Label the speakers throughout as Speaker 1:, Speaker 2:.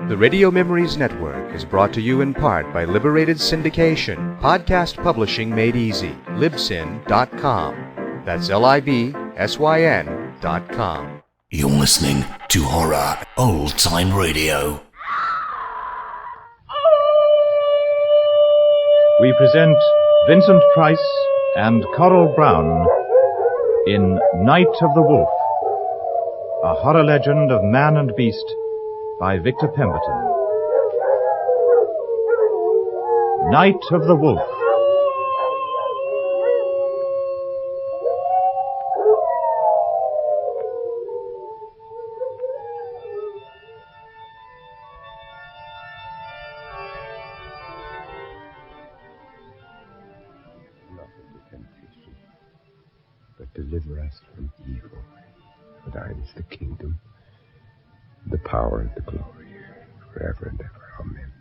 Speaker 1: The Radio Memories Network is brought to you in part by Liberated Syndication, podcast publishing made easy, libsyn.com. That's libsyn.com.
Speaker 2: You're listening to Horror Old Time Radio.
Speaker 3: We present Vincent Price and Coral Brown in Night of the Wolf, a horror legend of man and beast by Victor Pemberton. Night of the Wolf.
Speaker 4: But deliver us from evil. For thine is the kingdom, the power, and the glory, forever and ever. Amen.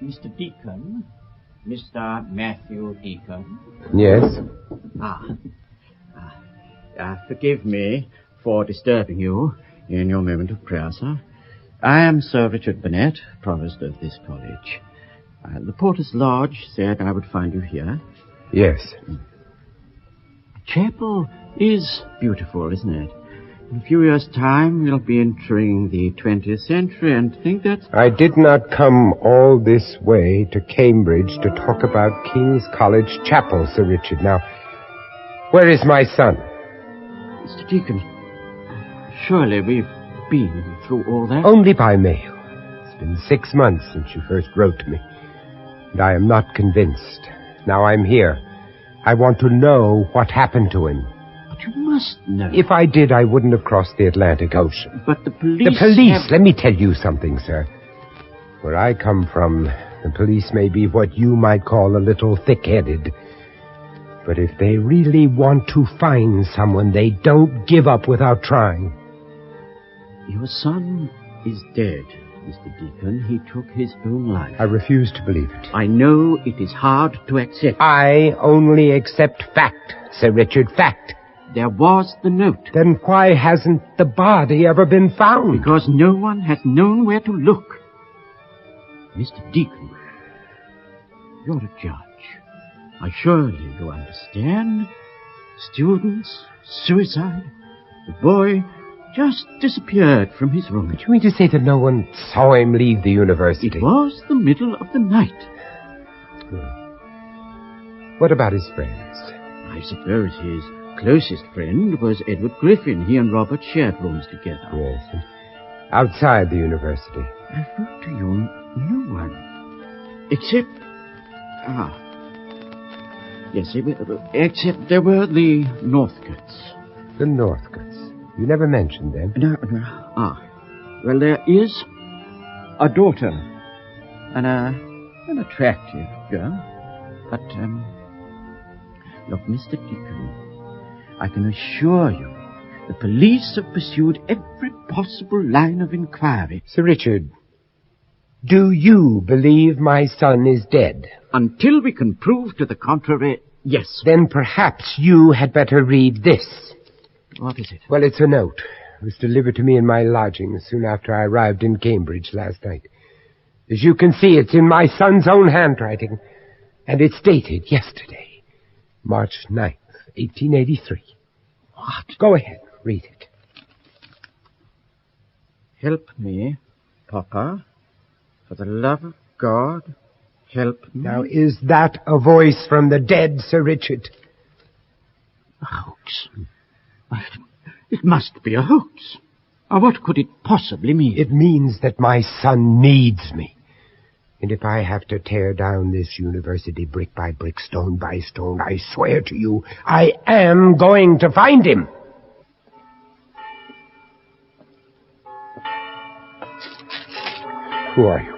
Speaker 5: Mr. Deacon? Mr. Matthew Deacon?
Speaker 4: Yes?
Speaker 5: Forgive me for disturbing you in your moment of prayer, sir. I am Sir Richard Burnett, provost of this college. The Porter's Lodge said I would find you here.
Speaker 4: Yes.
Speaker 5: Chapel is beautiful, isn't it? In a few years' time, we'll be entering the 20th century and think that...
Speaker 4: I did not come all this way to Cambridge to talk about King's College Chapel, Sir Richard. Now, where is my son?
Speaker 5: Mr. Deacon, surely we've been through all that?
Speaker 4: Only by mail. It's been 6 months since you first wrote to me, and I am not convinced. Now I'm here. I want to know what happened to him.
Speaker 5: But you must know.
Speaker 4: If I did, I wouldn't have crossed the Atlantic Ocean.
Speaker 5: But the police...
Speaker 4: The police! Let me tell you something, sir. Where I come from, the police may be what you might call a little thick-headed. But if they really want to find someone, they don't give up without trying.
Speaker 5: Your son is dead, Mr. Deacon. He took his own life.
Speaker 4: I refuse to believe it.
Speaker 5: I know it is hard to accept.
Speaker 4: I only accept fact, Sir Richard, fact.
Speaker 5: There was the note.
Speaker 4: Then why hasn't the body ever been found?
Speaker 5: Because no one has known where to look. Mr. Deacon, you're a judge. Surely you understand. Students, suicide. The boy just disappeared from his room.
Speaker 4: But you mean to say that no one saw him leave the university?
Speaker 5: It was the middle of the night.
Speaker 4: What about his friends?
Speaker 5: I suppose his closest friend was Edward Griffin. He and Robert shared rooms together.
Speaker 4: Yes, and outside the university.
Speaker 5: I wrote to you, no one. Except... Yes, except there were the Northcotes.
Speaker 4: The Northcotes? You never mentioned them.
Speaker 5: No. Well, there is a daughter. An attractive girl. But, look, Mr. Deacon, I can assure you the police have pursued every possible line of inquiry.
Speaker 4: Sir Richard, do you believe my son is dead?
Speaker 5: Until we can prove to the contrary, yes.
Speaker 4: Then perhaps you had better read this.
Speaker 5: What is it?
Speaker 4: Well, it's a note. It was delivered to me in my lodgings soon after I arrived in Cambridge last night. As you can see, it's in my son's own handwriting, and it's dated yesterday, March 9th, 1883.
Speaker 5: What?
Speaker 4: Go ahead, read it.
Speaker 5: Help me, Papa. For the love of God, help me.
Speaker 4: Now, is that a voice from the dead, Sir Richard?
Speaker 5: A hoax. It must be a hoax. What could it possibly mean?
Speaker 4: It means that my son needs me. And if I have to tear down this university brick by brick, stone by stone, I swear to you, I am going to find him. Who are you?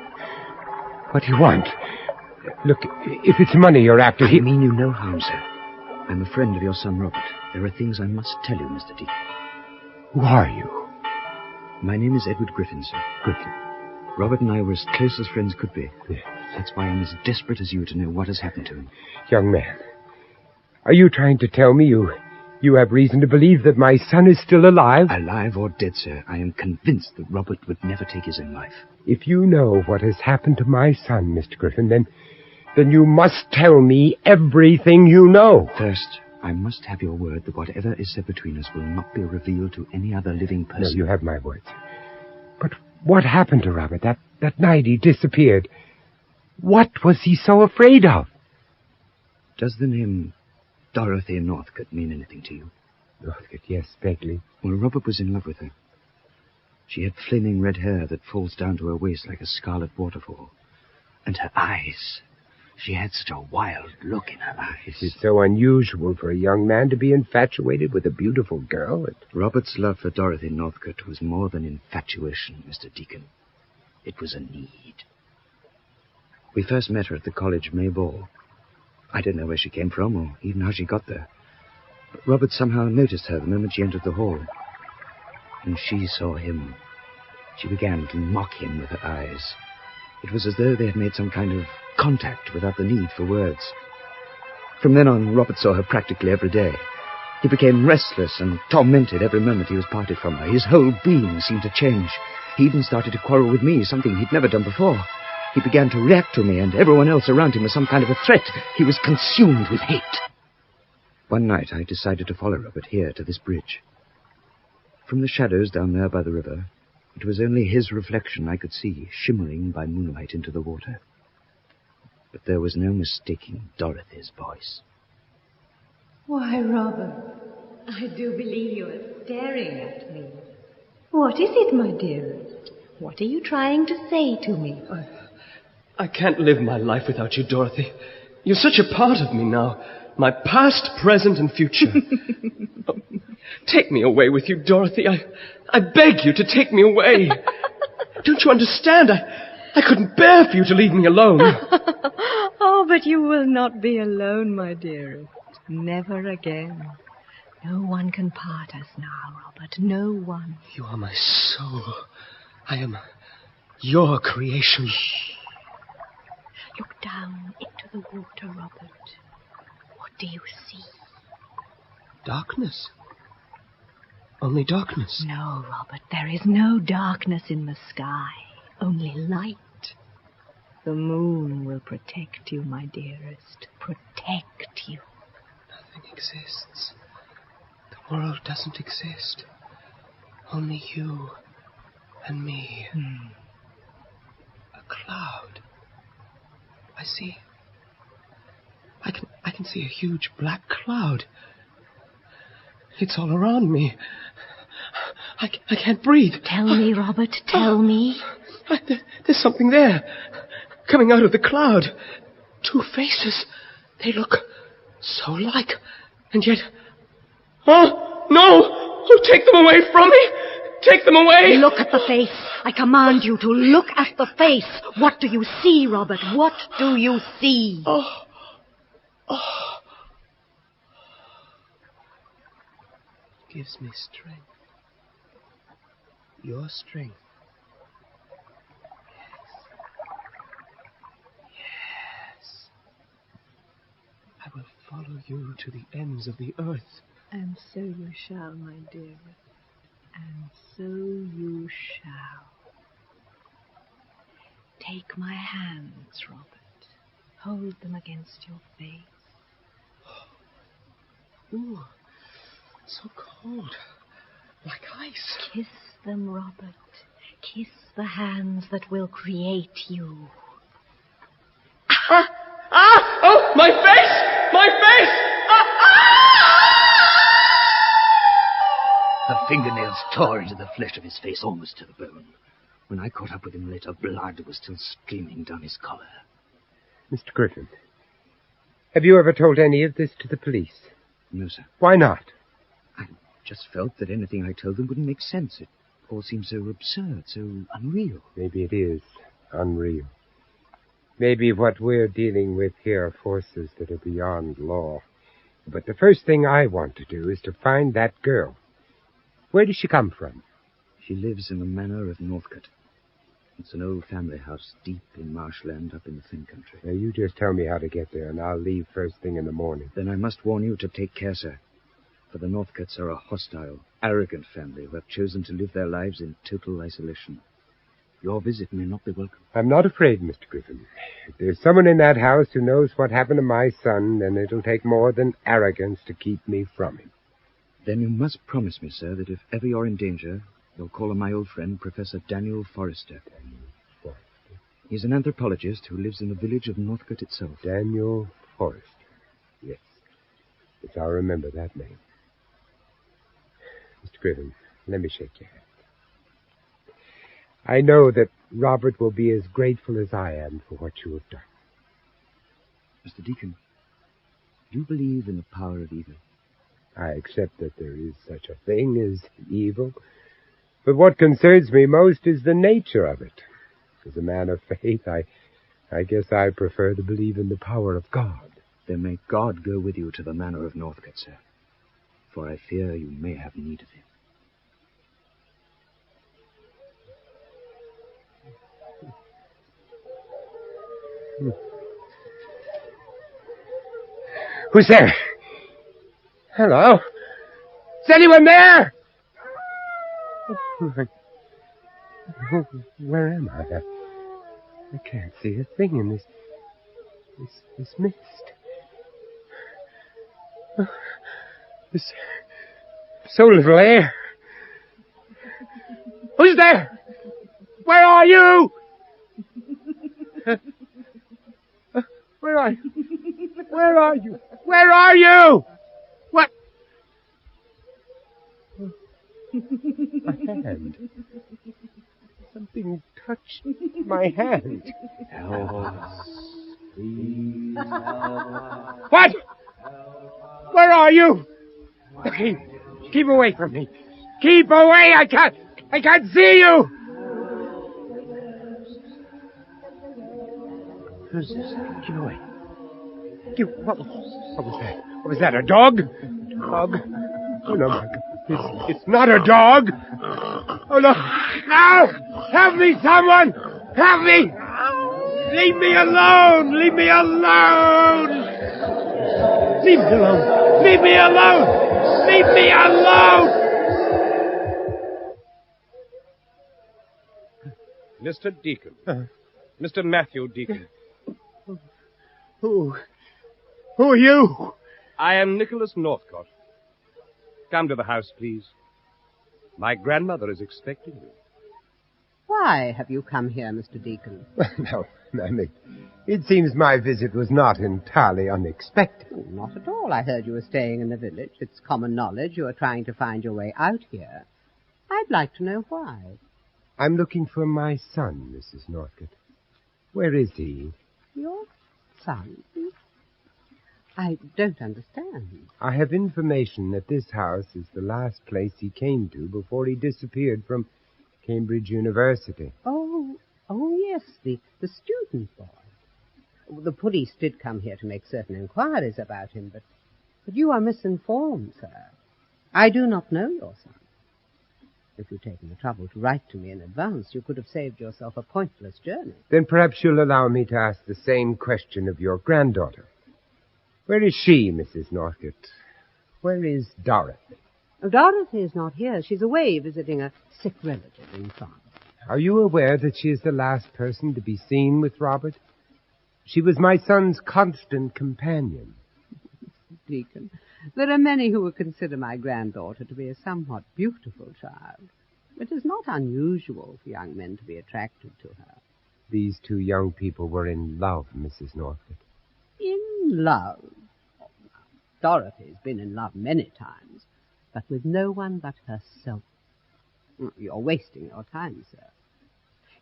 Speaker 4: What do you want? Look, if it's money you're after...
Speaker 6: I mean you no harm, sir. I'm a friend of your son, Robert. There are things I must tell you, Mr. Deacon.
Speaker 4: Who are you?
Speaker 6: My name is Edward Griffin, sir.
Speaker 4: Griffin.
Speaker 6: Robert and I were as close as friends could be.
Speaker 4: Yes.
Speaker 6: That's why I'm as desperate as you to know what has happened to him.
Speaker 4: Young man, are you trying to tell me you You have reason to believe that my son is still alive?
Speaker 6: Alive or dead, sir, I am convinced that Robert would never take his own life.
Speaker 4: If you know what has happened to my son, Mr. Griffin, then you must tell me everything you know.
Speaker 6: First, I must have your word that whatever is said between us will not be revealed to any other living person.
Speaker 4: No, you have my word. But what happened to Robert that night he disappeared? What was he so afraid of?
Speaker 6: Does the name Dorothy Northcote mean anything to you?
Speaker 4: Northcote, yes, vaguely.
Speaker 6: Well, Robert was in love with her. She had flaming red hair that falls down to her waist like a scarlet waterfall. And her eyes. She had such a wild look in her eyes.
Speaker 4: Is it so unusual for a young man to be infatuated with a beautiful girl?
Speaker 6: Robert's love for Dorothy Northcote was more than infatuation, Mr. Deacon. It was a need. We first met her at the college May ball. I don't know where she came from or even how she got there. But Robert somehow noticed her the moment she entered the hall. When she saw him, she began to mock him with her eyes. It was as though they had made some kind of contact without the need for words. From then on, Robert saw her practically every day. He became restless and tormented every moment he was parted from her. His whole being seemed to change. He even started to quarrel with me, something he'd never done before. He began to react to me and everyone else around him as some kind of a threat. He was consumed with hate. One night, I decided to follow Robert here to this bridge. From the shadows down there by the river, it was only his reflection I could see, shimmering by moonlight into the water. But there was no mistaking Dorothy's voice.
Speaker 7: Why, Robert, I do believe you are staring at me. What is it, my dearest? What are you trying to say to me?
Speaker 8: I can't live my life without you, Dorothy. You're such a part of me now. My past, present, and future. Take me away with you, Dorothy. I beg you to take me away. Don't you understand? I couldn't bear for you to leave me alone.
Speaker 7: Oh, but you will not be alone, my dearest. Never again. No one can part us now, Robert. No one.
Speaker 8: You are my soul. I am your creation.
Speaker 7: Shh. Look down into the water, Robert. What do you see?
Speaker 8: Darkness. Only darkness.
Speaker 7: No, Robert, there is no darkness in the sky. Only light. The moon will protect you, my dearest. Protect you.
Speaker 8: Nothing exists. The world doesn't exist. Only you and me. A cloud. I see. I can see a huge black cloud. It's all around me. I can't breathe.
Speaker 7: Tell me, Robert, tell me.
Speaker 8: There's something there, coming out of the cloud. 2 faces. They look so alike, and yet... Oh, no! Oh, take them away from me! Take them away!
Speaker 7: Look at the face. I command you to look at the face. What do you see, Robert? What do you see?
Speaker 8: Oh. It gives me strength. Your strength. Yes. I will follow you to the ends of the earth.
Speaker 7: And so you shall, my dear. And so you shall. Take my hands, Robert. Hold them against your face.
Speaker 8: Ooh, so cold. Like ice.
Speaker 7: Kiss them, Robert. Kiss the hands that will create you.
Speaker 8: Oh, my face! My face!
Speaker 6: Her fingernails tore into the flesh of his face almost to the bone. When I caught up with him later, blood was still streaming down his collar.
Speaker 4: Mr. Griffin, have you ever told any of this to the police?
Speaker 6: No, sir.
Speaker 4: Why not?
Speaker 6: I just felt that anything I told them wouldn't make sense. It all seemed so absurd, so unreal.
Speaker 4: Maybe it is unreal. Maybe what we're dealing with here are forces that are beyond law. But the first thing I want to do is to find that girl. Where does she come from?
Speaker 6: She lives in the manor of Northcote. It's an old family house deep in marshland up in the Fen country.
Speaker 4: Now, you just tell me how to get there, and I'll leave first thing in the morning.
Speaker 6: Then I must warn you to take care, sir. For the Northcotts are a hostile, arrogant family who have chosen to live their lives in total isolation. Your visit may not be welcome.
Speaker 4: I'm not afraid, Mr. Griffin. If there's someone in that house who knows what happened to my son, then it'll take more than arrogance to keep me from him.
Speaker 6: Then you must promise me, sir, that if ever you're in danger, you'll call on my old friend, Professor Daniel Forrester. He's an anthropologist who lives in the village of Northcote itself.
Speaker 4: Daniel Forrester. Yes. Yes, I'll remember that name. Mr. Griffin, let me shake your hand. I know that Robert will be as grateful as I am for what you have done.
Speaker 6: Mr. Deacon, do you believe in the power of evil?
Speaker 4: I accept that there is such a thing as evil, but what concerns me most is the nature of it. As a man of faith, I guess I prefer to believe in the power of God.
Speaker 6: Then may God go with you to the manor of Northcote, sir, for I fear you may have need of him.
Speaker 4: Who's there? Hello? Is anyone there? Where am I? I can't see a thing in this mist. There's so little air. Who's there? Where are you? Where are you? Where are you? Where are you? What? My hand. Something touched my hand.
Speaker 6: Help us. Please help us.
Speaker 4: What? Where are you? Keep away from me. Keep away! I can't see you!
Speaker 6: Who's this? Keep away.
Speaker 4: What was that? What was that? A dog? Dog? Oh, no, my God. It's not a dog. Oh, no. No! Help me, someone! Help me! Leave me alone! Leave me alone! Leave me alone! Leave me alone! Leave me alone!
Speaker 9: Mr. Deacon. Mr. Matthew Deacon.
Speaker 4: Who are you?
Speaker 9: I am Nicholas Northcott. Come to the house, please. My grandmother is expecting you.
Speaker 10: Why have you come here, Mr. Deacon?
Speaker 4: No, ma'am, it seems my visit was not entirely unexpected.
Speaker 10: Oh, not at all. I heard you were staying in the village. It's common knowledge you are trying to find your way out here. I'd like to know why.
Speaker 4: I'm looking for my son, Mrs. Northcott. Where is he?
Speaker 10: Your son? I don't understand.
Speaker 4: I have information that this house is the last place he came to before he disappeared from Cambridge University.
Speaker 10: Oh, yes, the student boy. The police did come here to make certain inquiries about him, but you are misinformed, sir. I do not know your son. If you'd taken the trouble to write to me in advance, you could have saved yourself a pointless journey.
Speaker 4: Then perhaps you'll allow me to ask the same question of your granddaughter. Where is she, Mrs. Northcott? Where is Dorothy?
Speaker 10: Oh, Dorothy is not here. She's away visiting a sick relative in France.
Speaker 4: Are you aware that she is the last person to be seen with Robert? She was my son's constant companion.
Speaker 10: Deacon, there are many who would consider my granddaughter to be a somewhat beautiful child. It is not unusual for young men to be attracted to her.
Speaker 4: These two young people were in love, Mrs. Northcott.
Speaker 10: In love? Oh, Dorothy's been in love many times, but with no one but herself. You're wasting your time, sir.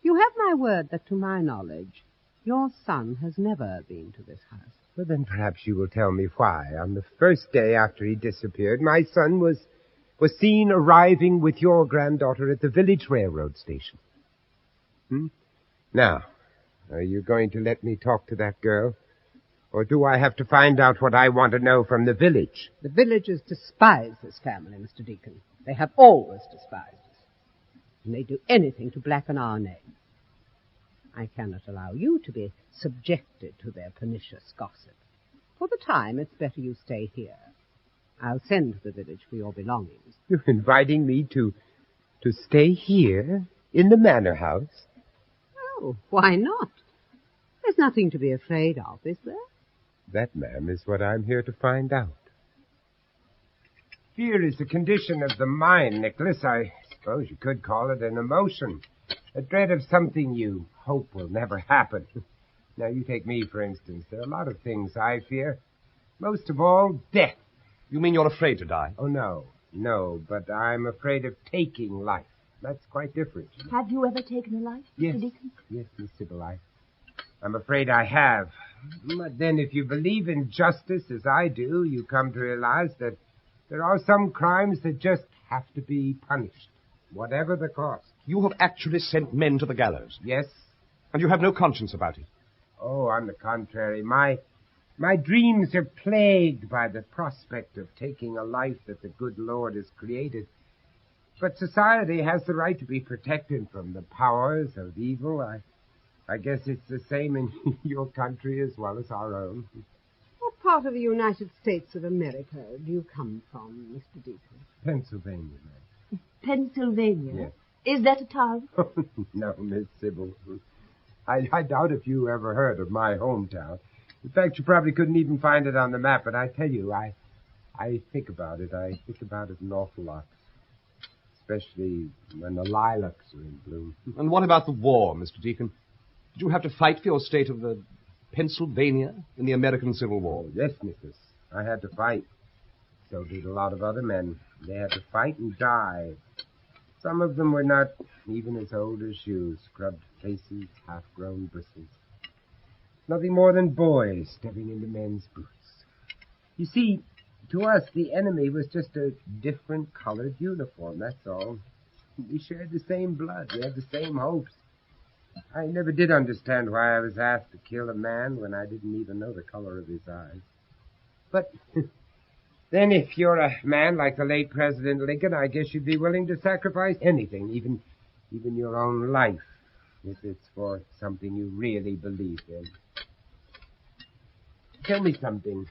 Speaker 10: You have my word that, to my knowledge, your son has never been to this house.
Speaker 4: Well, then perhaps you will tell me why. On the first day after he disappeared, my son was seen arriving with your granddaughter at the village railroad station. Now, are you going to let me talk to that girl? Or do I have to find out what I want to know from the village?
Speaker 10: The villagers despise this family, Mr. Deacon. They have always despised us. And they do anything to blacken our name. I cannot allow you to be subjected to their pernicious gossip. For the time, it's better you stay here. I'll send to the village for your belongings.
Speaker 4: You're inviting me to stay here in the manor house?
Speaker 10: Oh, why not? There's nothing to be afraid of, is there?
Speaker 4: That, ma'am, is what I'm here to find out. Fear is a condition of the mind, Nicholas. I suppose you could call it an emotion. A dread of something you hope will never happen. Now, you take me, for instance. There are a lot of things I fear. Most of all, death.
Speaker 9: You mean you're afraid to die?
Speaker 4: Oh, no. No, but I'm afraid of taking life. That's quite different.
Speaker 7: Have you ever taken a life,
Speaker 4: Yes.
Speaker 7: Mr. Deacon?
Speaker 4: Yes, Miss Sybil, I'm afraid I have. But then if you believe in justice as I do, you come to realize that there are some crimes that just have to be punished, whatever the cost.
Speaker 9: You have actually sent men to the gallows.
Speaker 4: Yes.
Speaker 9: And you have no conscience about it.
Speaker 4: Oh, on the contrary, my dreams are plagued by the prospect of taking a life that the good Lord has created. But society has the right to be protected from the powers of evil. I guess it's the same in your country as well as our own.
Speaker 10: What part of the United States of America do you come from, Mr. Deacon?
Speaker 4: Pennsylvania, ma'am.
Speaker 7: Pennsylvania?
Speaker 4: Yes.
Speaker 7: Is that a town?
Speaker 4: No, Miss Sybil. I doubt if you ever heard of my hometown. In fact, you probably couldn't even find it on the map, but I tell you, I think about it. I think about it an awful lot. Especially when the lilacs are in bloom.
Speaker 9: And what about the war, Mr. Deacon? Did you have to fight for your state of Pennsylvania in the American Civil War?
Speaker 4: Oh, yes, Nicholas. I had to fight. So did a lot of other men. They had to fight and die. Some of them were not even as old as you, scrubbed faces, half-grown bristles. Nothing more than boys stepping into men's boots. You see, to us, the enemy was just a different colored uniform, that's all. We shared the same blood. We had the same hopes. I never did understand why I was asked to kill a man when I didn't even know the color of his eyes. But then if you're a man like the late President Lincoln, I guess you'd be willing to sacrifice anything, even your own life, if it's for something you really believe in. Tell me something.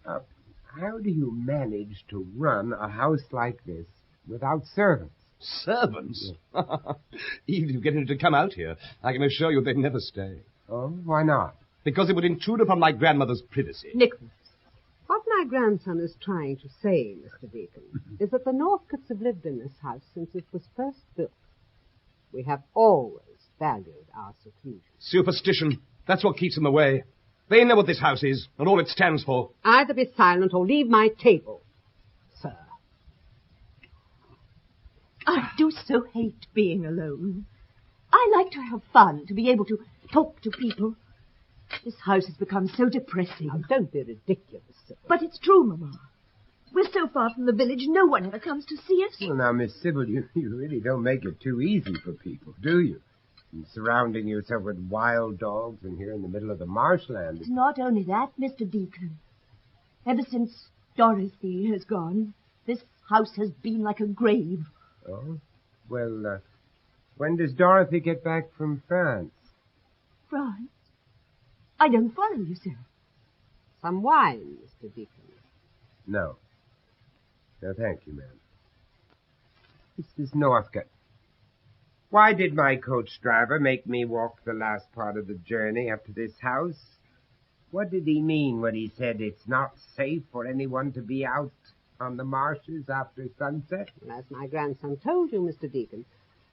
Speaker 4: How do you manage to run a house like this without servants?
Speaker 9: Servants? Yes. Even if you get them to come out here, I can assure you they'd never stay.
Speaker 4: Oh, why not?
Speaker 9: Because it would intrude upon my grandmother's privacy.
Speaker 10: Nicholas, what my grandson is trying to say, Mr. Deacon, is that the Northcotts have lived in this house since it was first built. We have always valued our seclusion.
Speaker 9: Superstition. That's what keeps them away. They know what this house is and all it stands for.
Speaker 10: Either be silent or leave my table, sir.
Speaker 7: I do so hate being alone. I like to have fun, to be able to talk to people. This house has become so depressing.
Speaker 10: Now, don't be ridiculous, sir.
Speaker 7: But it's true, Mamma. We're so far from the village, no one ever comes to see us.
Speaker 4: Well, now, Miss Sybil, you really don't make it too easy for people, do you? And surrounding yourself with wild dogs and here in the middle of the marshland.
Speaker 7: It's not only that, Mr. Deacon. Ever since Dorothy has gone, this house has been like a grave.
Speaker 4: Oh? Well, when does Dorothy get back from France?
Speaker 7: France? I don't follow you, sir.
Speaker 10: Some wine, Mr. Deacon.
Speaker 4: No. No, thank you, ma'am. Mrs. Northcott, why did my coach driver make me walk the last part of the journey up to this house? What did he mean when he said it's not safe for anyone to be out on the marshes after sunset?
Speaker 10: As my grandson told you, Mr. Deacon,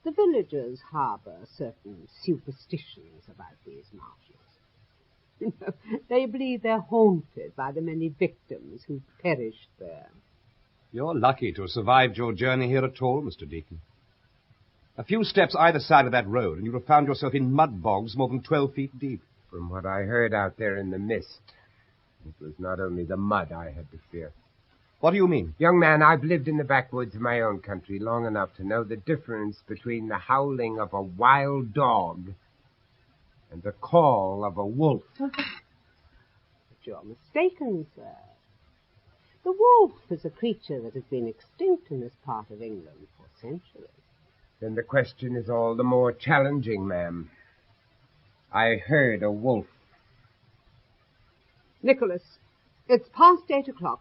Speaker 10: the villagers harbor certain superstitions about these marshes. They believe they're haunted by the many victims who perished there.
Speaker 9: You're lucky to have survived your journey here at all, Mr. Deacon. A few steps either side of that road, and you'd have found yourself in mud bogs more than 12 feet deep.
Speaker 4: From what I heard out there in the mist, it was not only the mud I had to fear.
Speaker 9: What do you mean?
Speaker 4: Young man, I've lived in the backwoods of my own country long enough to know the difference between the howling of a wild dog and the call of a wolf.
Speaker 10: But you're mistaken, sir. The wolf is a creature that has been extinct in this part of England for centuries.
Speaker 4: Then the question is all the more challenging, ma'am. I heard a wolf.
Speaker 10: Nicholas, it's past 8 o'clock.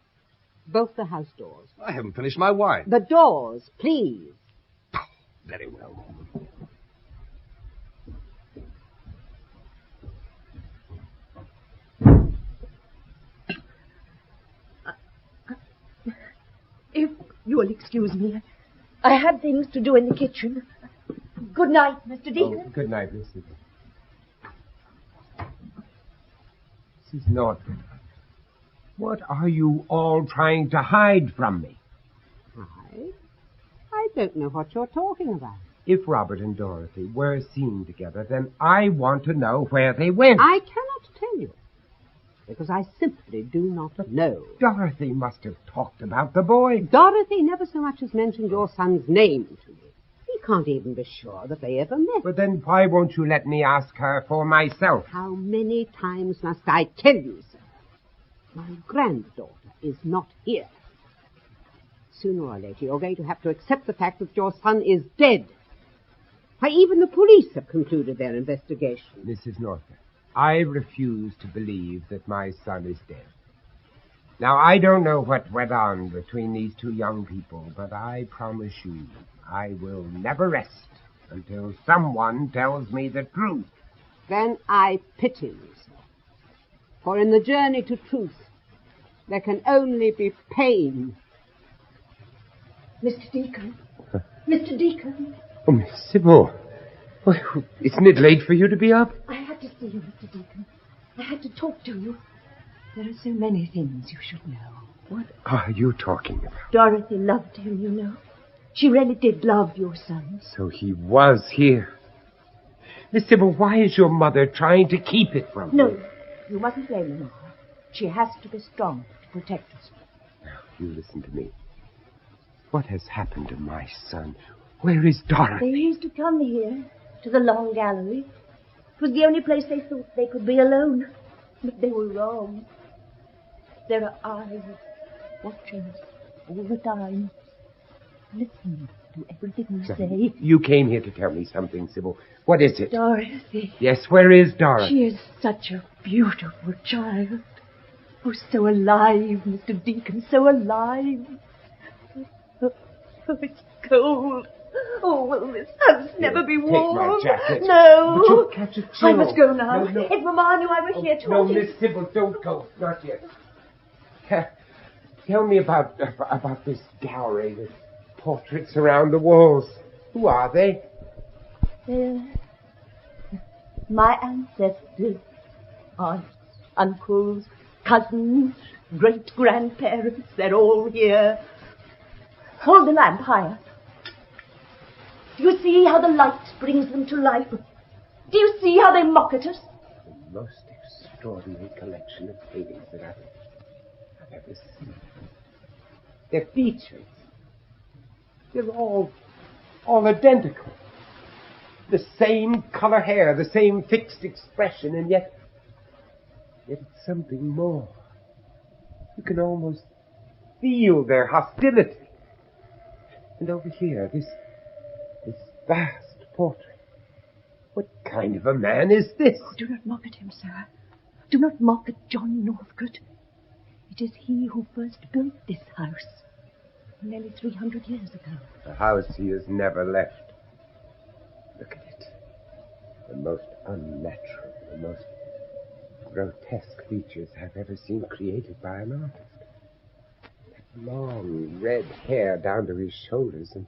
Speaker 10: Both the house doors.
Speaker 9: I haven't finished my wine.
Speaker 10: The doors, please.
Speaker 9: Very well.
Speaker 7: If you'll excuse me, I have things to do in the kitchen. Good night, Mr. Deacon.
Speaker 4: Oh, good night, Miss Sibyl. Mrs. Norton, what are you all trying to hide from me?
Speaker 10: I don't know what you're talking about.
Speaker 4: If Robert and Dorothy were seen together, then I want to know where they went.
Speaker 10: I cannot tell you, because I simply do not know.
Speaker 4: Dorothy must have talked about the boy.
Speaker 10: Dorothy never so much as mentioned your son's name to me. He can't even be sure that they ever met.
Speaker 4: But then why won't you let me ask her for myself?
Speaker 10: How many times must I tell you, sir? My granddaughter is not here. Sooner or later, you're going to have to accept the fact that your son is dead. Why, even the police have concluded their investigation.
Speaker 4: Mrs. Norton, I refuse to believe that my son is dead. Now, I don't know what went on between these two young people, but I promise you, I will never rest until someone tells me the truth.
Speaker 10: Then I pity you, sir. For in the journey to truth, there can only be pain.
Speaker 7: Mr. Deacon. Mr. Deacon.
Speaker 4: Oh, Miss Sybil. Well, isn't it late for you to be up?
Speaker 7: I had to see you, Mr. Deacon. I had to talk to you. There are so many things you should know.
Speaker 4: What are you talking about?
Speaker 7: Dorothy loved him, you know. She really did love your son.
Speaker 4: So he was here. Miss Sybil, why is your mother trying to keep it from
Speaker 7: No,
Speaker 4: me?
Speaker 7: you mustn't blame her now. She has to be strong to protect us.
Speaker 4: Now, you listen to me. What has happened to my son? Where is Dorothy?
Speaker 7: They used to come here, to the long gallery. It was the only place they thought they could be alone. But they were wrong. There are eyes watching us all the time. Listen to everything we say.
Speaker 4: You came here to tell me something, Sybil. What is it?
Speaker 7: Dorothy.
Speaker 4: Yes, where is Dorothy?
Speaker 7: She is such a beautiful child. Oh, so alive, Mr. Deacon, so alive. Oh, it's cold. Oh, will this house never be warm?
Speaker 4: Take my jacket.
Speaker 7: No.
Speaker 4: But you'll catch a chill.
Speaker 7: I must go now.
Speaker 4: No.
Speaker 7: If Mamma knew I was here talking...
Speaker 4: No, Miss Sybil, don't go. Not yet. Tell me about this gallery, the portraits around the walls. Who are they?
Speaker 7: My ancestors. Aunts, uncles, cousins, great-grandparents. They're all here. Hold the lamp higher. Do you see how the light brings them to life? Do you see how they mock at us?
Speaker 4: The most extraordinary collection of paintings that I've ever seen. Their features. They're all identical. The same color hair, the same fixed expression, and yet it's something more. You can almost feel their hostility. And over here, this vast portrait. What kind of a man is this?
Speaker 7: Oh, do not mock at him, sir. Do not mock at John Northcote. It is he who first built this house, nearly 300 years ago.
Speaker 4: A house he has never left. Look at it. The most unnatural, the most grotesque features I've ever seen created by an artist. That long red hair down to his shoulders and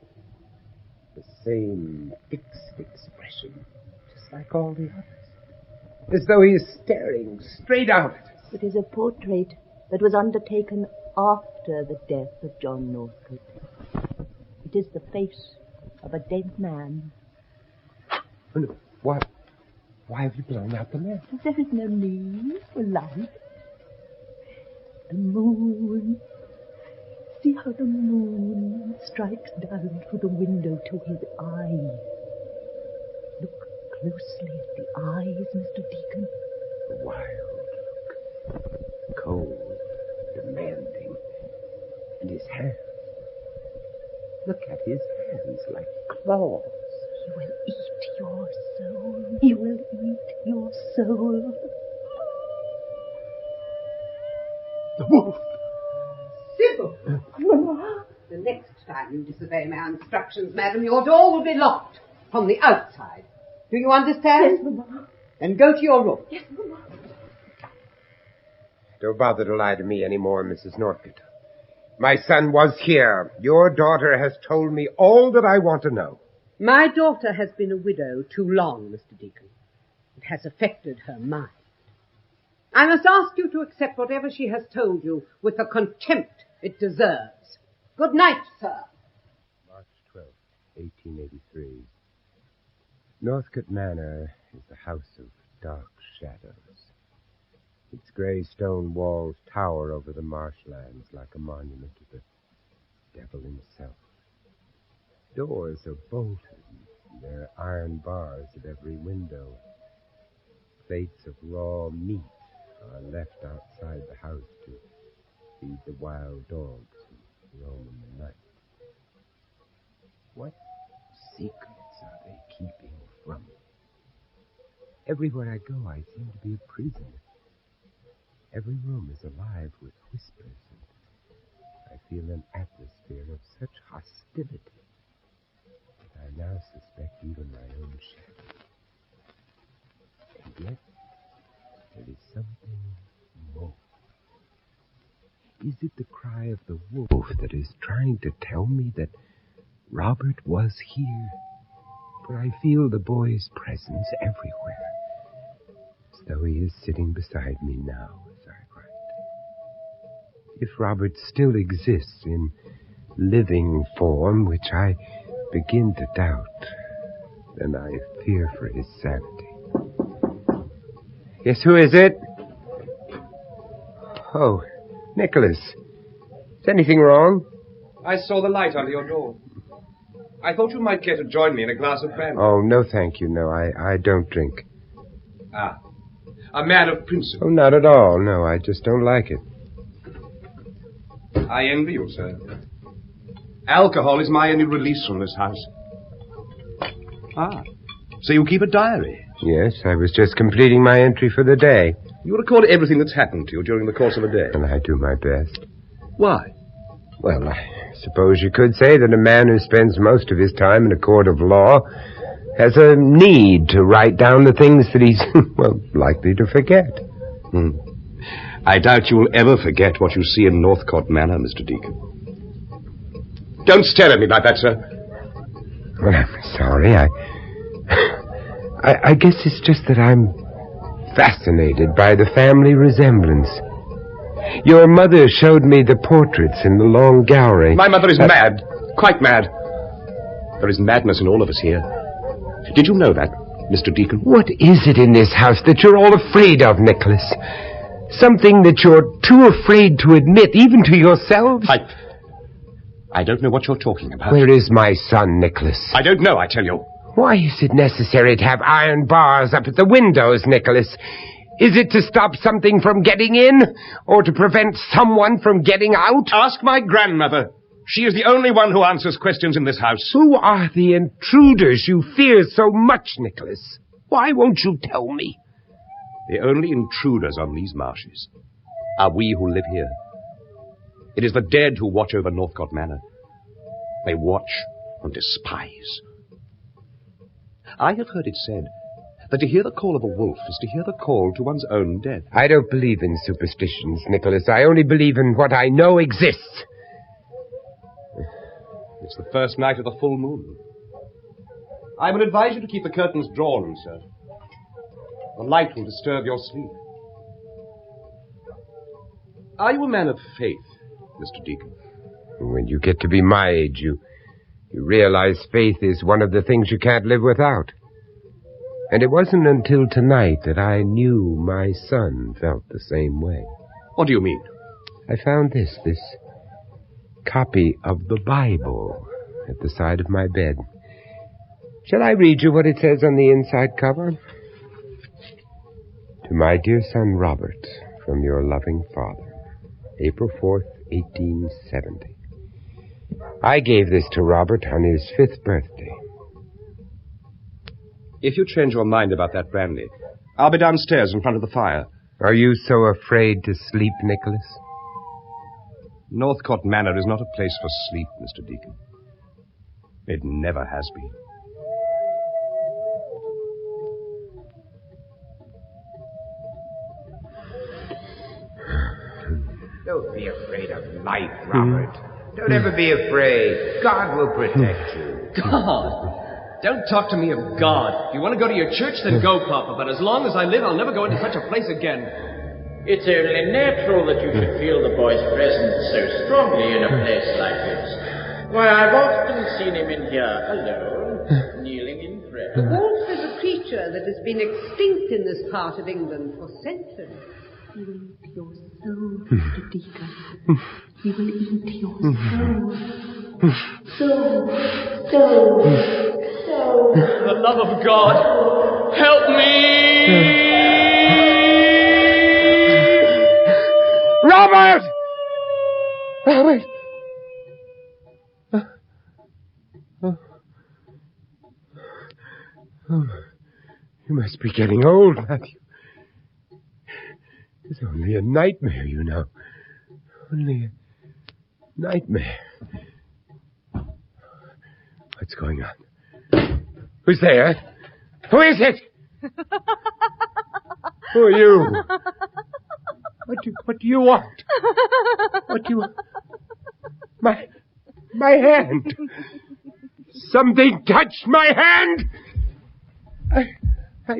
Speaker 4: the same fixed expression, just like all the others. As though he is staring straight out at us.
Speaker 7: It is a portrait that was undertaken after the death of John Northcote. It is the face of a dead man.
Speaker 4: Oh, no. Why have you blown out the lamp?
Speaker 7: There is no need for light. The moon. See how the moon strikes down through the window to his eye. Look closely at the eyes, Mr. Deacon.
Speaker 4: A wild look. Cold, demanding. And his hands. Look at his hands like claws.
Speaker 7: He will eat your soul. He will eat your soul.
Speaker 4: The wolf!
Speaker 10: Sybil! next time you disobey my instructions, madam, your door will be locked from the outside. Do you understand?
Speaker 7: Yes, Mamma.
Speaker 10: Then go to your room.
Speaker 7: Yes, Mamma.
Speaker 4: Don't bother to lie to me anymore, Mrs. Northcote. My son was here. Your daughter has told me all that I want to know.
Speaker 10: My daughter has been a widow too long, Mr. Deacon. It has affected her mind. I must ask you to accept whatever she has told you with the contempt it deserves. Good night, sir.
Speaker 4: March 12th, 1883. Northcote Manor is the house of dark shadows. Its grey stone walls tower over the marshlands like a monument to the devil himself. Doors are bolted, and there are iron bars at every window. Plates of raw meat are left outside the house to feed the wild dogs who roam in the night. What secrets are they keeping from me? Everywhere I go, I seem to be a prisoner. Every room is alive with whispers, and I feel an atmosphere of such hostility that I now suspect even my own shadow. And yet, there is something more. Is it the cry of the wolf that is trying to tell me that Robert was here? For I feel the boy's presence everywhere, as though he is sitting beside me now as I write. If Robert still exists in living form, which I begin to doubt, then I fear for his sanity. Yes, who is it? Oh, Nicholas. Is anything wrong?
Speaker 9: I saw the light under your door. I thought you might care to join me in a glass of brandy.
Speaker 4: Oh, no, thank you. No, I don't drink.
Speaker 9: Ah, a man of principle.
Speaker 4: Oh, not at all. No, I just don't like it.
Speaker 9: I envy you, sir. Alcohol is my only release from this house. Ah, so you keep a diary?
Speaker 4: Yes, I was just completing my entry for the day.
Speaker 9: You record everything that's happened to you during the course of a day?
Speaker 4: And I do my best.
Speaker 9: Why?
Speaker 4: Well, I suppose you could say that a man who spends most of his time in a court of law has a need to write down the things that he's, well, likely to forget.
Speaker 9: I doubt you will ever forget what you see in Northcote Manor, Mr. Deacon. Don't stare at me like that, sir.
Speaker 4: Well, I'm sorry. I guess it's just that I'm fascinated by the family resemblance. Your mother showed me the portraits in the long gallery.
Speaker 9: My mother is mad. Quite mad. There is madness in all of us here. Did you know that, Mr. Deacon?
Speaker 4: What is it in this house that you're all afraid of, Nicholas? Something that you're too afraid to admit, even to yourselves?
Speaker 9: I don't know what you're talking about.
Speaker 4: Where is my son, Nicholas?
Speaker 9: I don't know, I tell you.
Speaker 4: Why is it necessary to have iron bars up at the windows, Nicholas? Is it to stop something from getting in? Or to prevent someone from getting out?
Speaker 9: Ask my grandmother. She is the only one who answers questions in this house.
Speaker 4: Who are the intruders you fear so much, Nicholas? Why won't you tell me?
Speaker 9: The only intruders on these marshes are we who live here. It is the dead who watch over Northcote Manor. They watch and despise. I have heard it said that to hear the call of a wolf is to hear the call to one's own death.
Speaker 4: I don't believe in superstitions, Nicholas. I only believe in what I know exists.
Speaker 9: It's the first night of the full moon. I would advise you to keep the curtains drawn, sir. The light will disturb your sleep. Are you a man of faith, Mr. Deacon?
Speaker 4: When you get to be my age, you realize faith is one of the things you can't live without. And it wasn't until tonight that I knew my son felt the same way.
Speaker 9: What do you mean?
Speaker 4: I found this copy of the Bible at the side of my bed. Shall I read you what it says on the inside cover? To my dear son Robert, from your loving father, April 4th, 1870. I gave this to Robert on his 5th birthday.
Speaker 9: If you change your mind about that brandy, I'll be downstairs in front of the fire.
Speaker 4: Are you so afraid to sleep, Nicholas?
Speaker 9: Northcote Manor is not a place for sleep, Mr. Deacon. It never has been.
Speaker 4: Don't be afraid of life, Robert. Don't ever be afraid. God will protect you.
Speaker 8: God! Don't talk to me of God. If you want to go to your church, then go, Papa. But as long as I live, I'll never go into such a place again.
Speaker 5: It's only natural that you should feel the boy's presence so strongly in a place like this. Why, I've often seen him in here alone, kneeling in prayer.
Speaker 10: The wolf is a creature that has been extinct in this part of England for centuries.
Speaker 7: He will eat your soul, Mr. Deacon. He will eat your soul. Soul.
Speaker 8: For the love of God, help me!
Speaker 4: Robert! Robert! You must be getting old, Matthew. It's only a nightmare, you know. Only a nightmare. What's going on? Who's there? Who is it? Who are you? What do you want? What do you want? My hand. Something touched my hand. I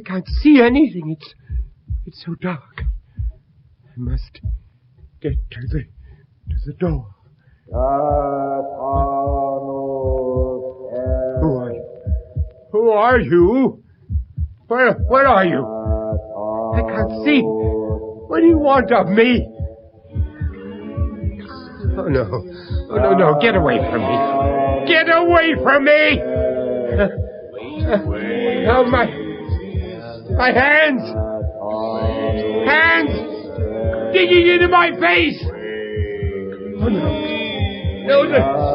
Speaker 4: can't see anything. It's so dark. I must get to the door. Who are you? Where are you? I can't see. What do you want of me? Oh, no. Get away from me. Get away from me! Oh, my hands! Hands! Digging into my face! Oh, no,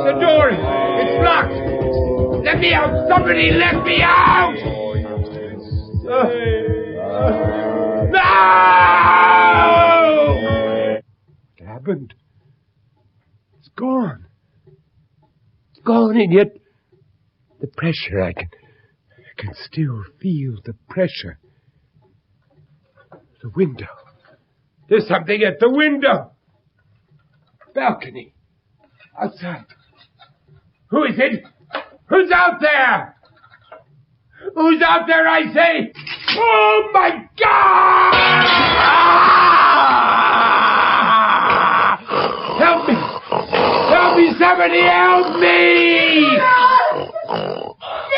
Speaker 4: the door, it's locked! Let me out! Somebody let me out! No! What happened? It's gone. It's gone, and yet the pressure, I can still feel the pressure. The window. There's something at the window. Balcony. Outside. Who is it? Who's out there? Who's out there, I say? Oh, my God! Help me! Help me, somebody help me!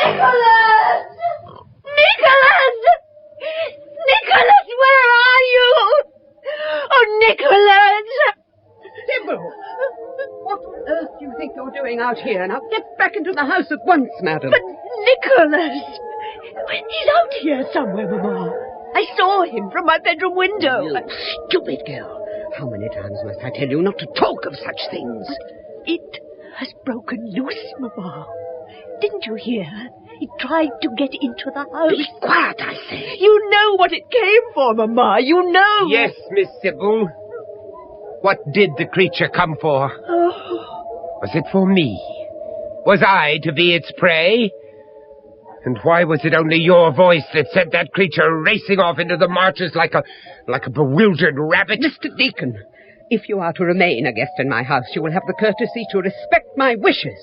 Speaker 7: Nicholas! Nicholas, where are you? Oh, Nicholas!
Speaker 10: Sybil! What on earth do you think you're doing out here? Now get back into the house at once, madam.
Speaker 7: But Nicholas! He's out here somewhere, Mamma. I saw him from my bedroom window.
Speaker 10: You stupid girl. How many times must I tell you not to talk of such things?
Speaker 7: It has broken loose, Mamma. Didn't you hear? He tried to get into the house.
Speaker 10: Be quiet, I say.
Speaker 7: You know what it came for, Mamma. You know.
Speaker 4: Yes, Miss Sybil. What did the creature come for?
Speaker 7: Oh.
Speaker 4: Was it for me? Was I to be its prey? And why was it only your voice that sent that creature racing off into the marshes like a bewildered rabbit?
Speaker 10: Mr. Deacon, if you are to remain a guest in my house, you will have the courtesy to respect my wishes.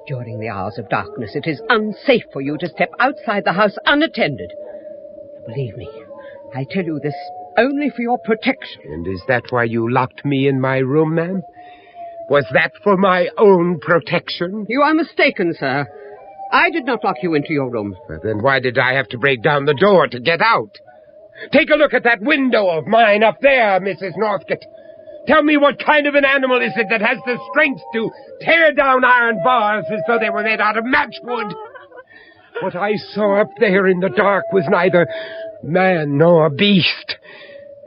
Speaker 10: During the hours of darkness, it is unsafe for you to step outside the house unattended. Believe me, I tell you this only for your protection.
Speaker 4: And is that why you locked me in my room, ma'am? Was that for my own protection?
Speaker 10: You are mistaken, sir. I did not lock you into your room.
Speaker 4: Well, then why did I have to break down the door to get out? Take a look at that window of mine up there, Mrs. Northcote. Tell me what kind of an animal is it that has the strength to tear down iron bars as though they were made out of matchwood? What I saw up there in the dark was neither man nor beast.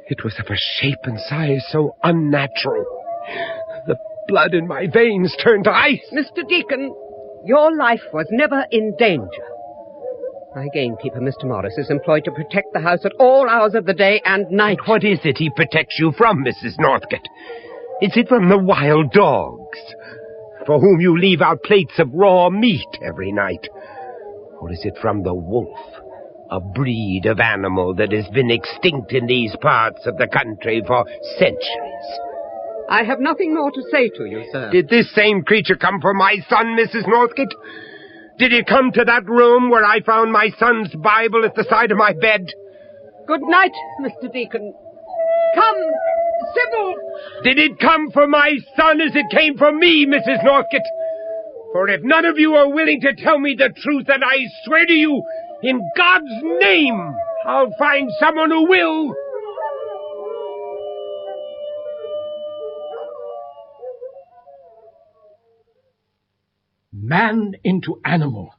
Speaker 4: It was of a shape and size so unnatural. The blood in my veins turned to ice.
Speaker 10: Mr. Deacon, your life was never in danger. My gamekeeper, Mr. Morris, is employed to protect the house at all hours of the day and night.
Speaker 4: And what is it he protects you from, Mrs. Northcote? Is it from the wild dogs, for whom you leave out plates of raw meat every night? Or is it from the wolf, a breed of animal that has been extinct in these parts of the country for centuries?
Speaker 10: I have nothing more to say to you, sir.
Speaker 4: Did this same creature come for my son, Mrs. Northcote? Did it come to that room where I found my son's Bible at the side of my bed?
Speaker 10: Good night, Mr. Deacon. Come, Sybil!
Speaker 4: Did it come for my son as it came for me, Mrs. Northcote? For if none of you are willing to tell me the truth, then I swear to you, in God's name, I'll find someone who will.
Speaker 11: Man into animal.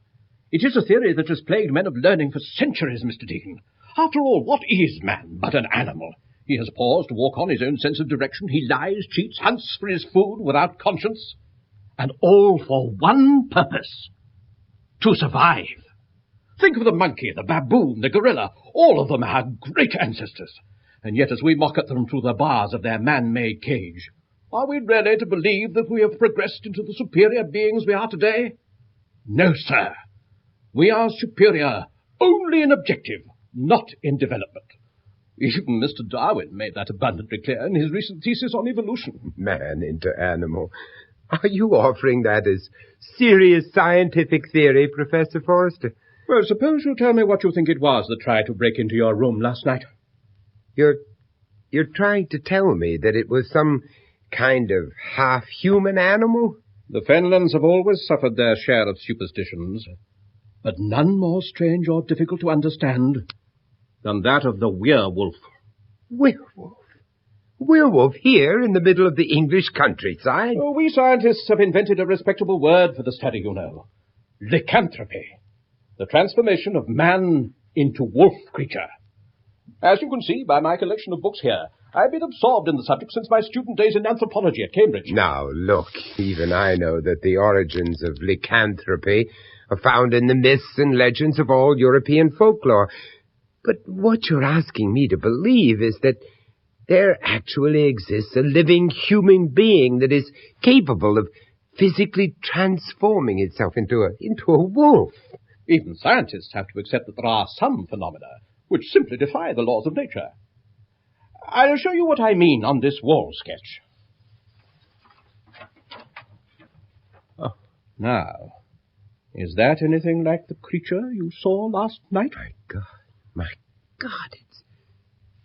Speaker 11: It is a theory that has plagued men of learning for centuries, Mr. Deacon. After all, what is man but an animal? He has paused to walk on his own sense of direction. He lies, cheats, hunts for his food without conscience. And all for one purpose: to survive. Think of the monkey, the baboon, the gorilla. All of them had great ancestors. And yet as we mock at them through the bars of their man-made cage, are we really to believe that we have progressed into the superior beings we are today? No, sir. We are superior only in objective, not in development. Even Mr. Darwin made that abundantly clear in his recent thesis on evolution.
Speaker 4: Man into animal. Are you offering that as serious scientific theory, Professor Forrester?
Speaker 11: Well, suppose you tell me what you think it was that tried to break into your room last night.
Speaker 4: You're trying to tell me that it was some kind of half-human animal?
Speaker 11: The Fenlands have always suffered their share of superstitions, but none more strange or difficult to understand than that of the werewolf.
Speaker 4: Werewolf? Werewolf here in the middle of the English countryside?
Speaker 11: Oh, we scientists have invented a respectable word for the study, you know. Lycanthropy. The transformation of man into wolf creature. As you can see by my collection of books here, I've been absorbed in the subject since my student days in anthropology at Cambridge.
Speaker 4: Now, look, even I know that the origins of lycanthropy are found in the myths and legends of all European folklore. But what you're asking me to believe is that there actually exists a living human being that is capable of physically transforming itself into a wolf.
Speaker 11: Even scientists have to accept that there are some phenomena which simply defy the laws of nature. I'll show you what I mean on this wall sketch. Oh, now, is that anything like the creature you saw last night?
Speaker 4: My God,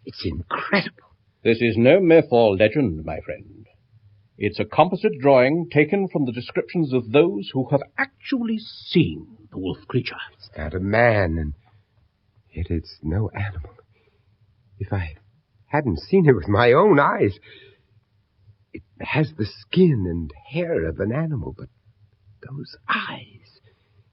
Speaker 4: it's incredible.
Speaker 11: This is no myth or legend, my friend. It's a composite drawing taken from the descriptions of those who have actually seen the wolf creature.
Speaker 4: It's not a man, and yet it's no animal. If I hadn't seen it with my own eyes, it has the skin and hair of an animal, but those eyes,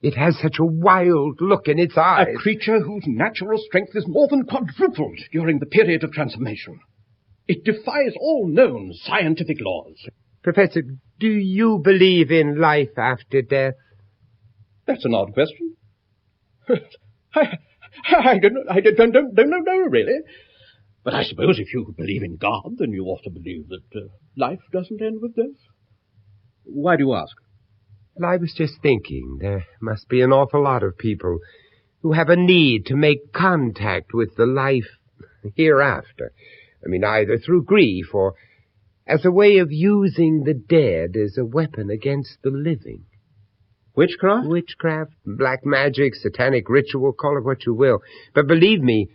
Speaker 4: it has such a wild look in its eyes.
Speaker 11: A creature whose natural strength is more than quadrupled during the period of transformation. It defies all known scientific laws.
Speaker 4: Professor, do you believe in life after death?
Speaker 11: That's an odd question. I don't know, really. But I suppose if you believe in God, then you ought to believe that life doesn't end with death. Why do you ask?
Speaker 4: Well, I was just thinking there must be an awful lot of people who have a need to make contact with the life hereafter. I mean, either through grief or as a way of using the dead as a weapon against the living.
Speaker 11: Witchcraft?
Speaker 4: Witchcraft, black magic, satanic ritual, call it what you will. But believe me,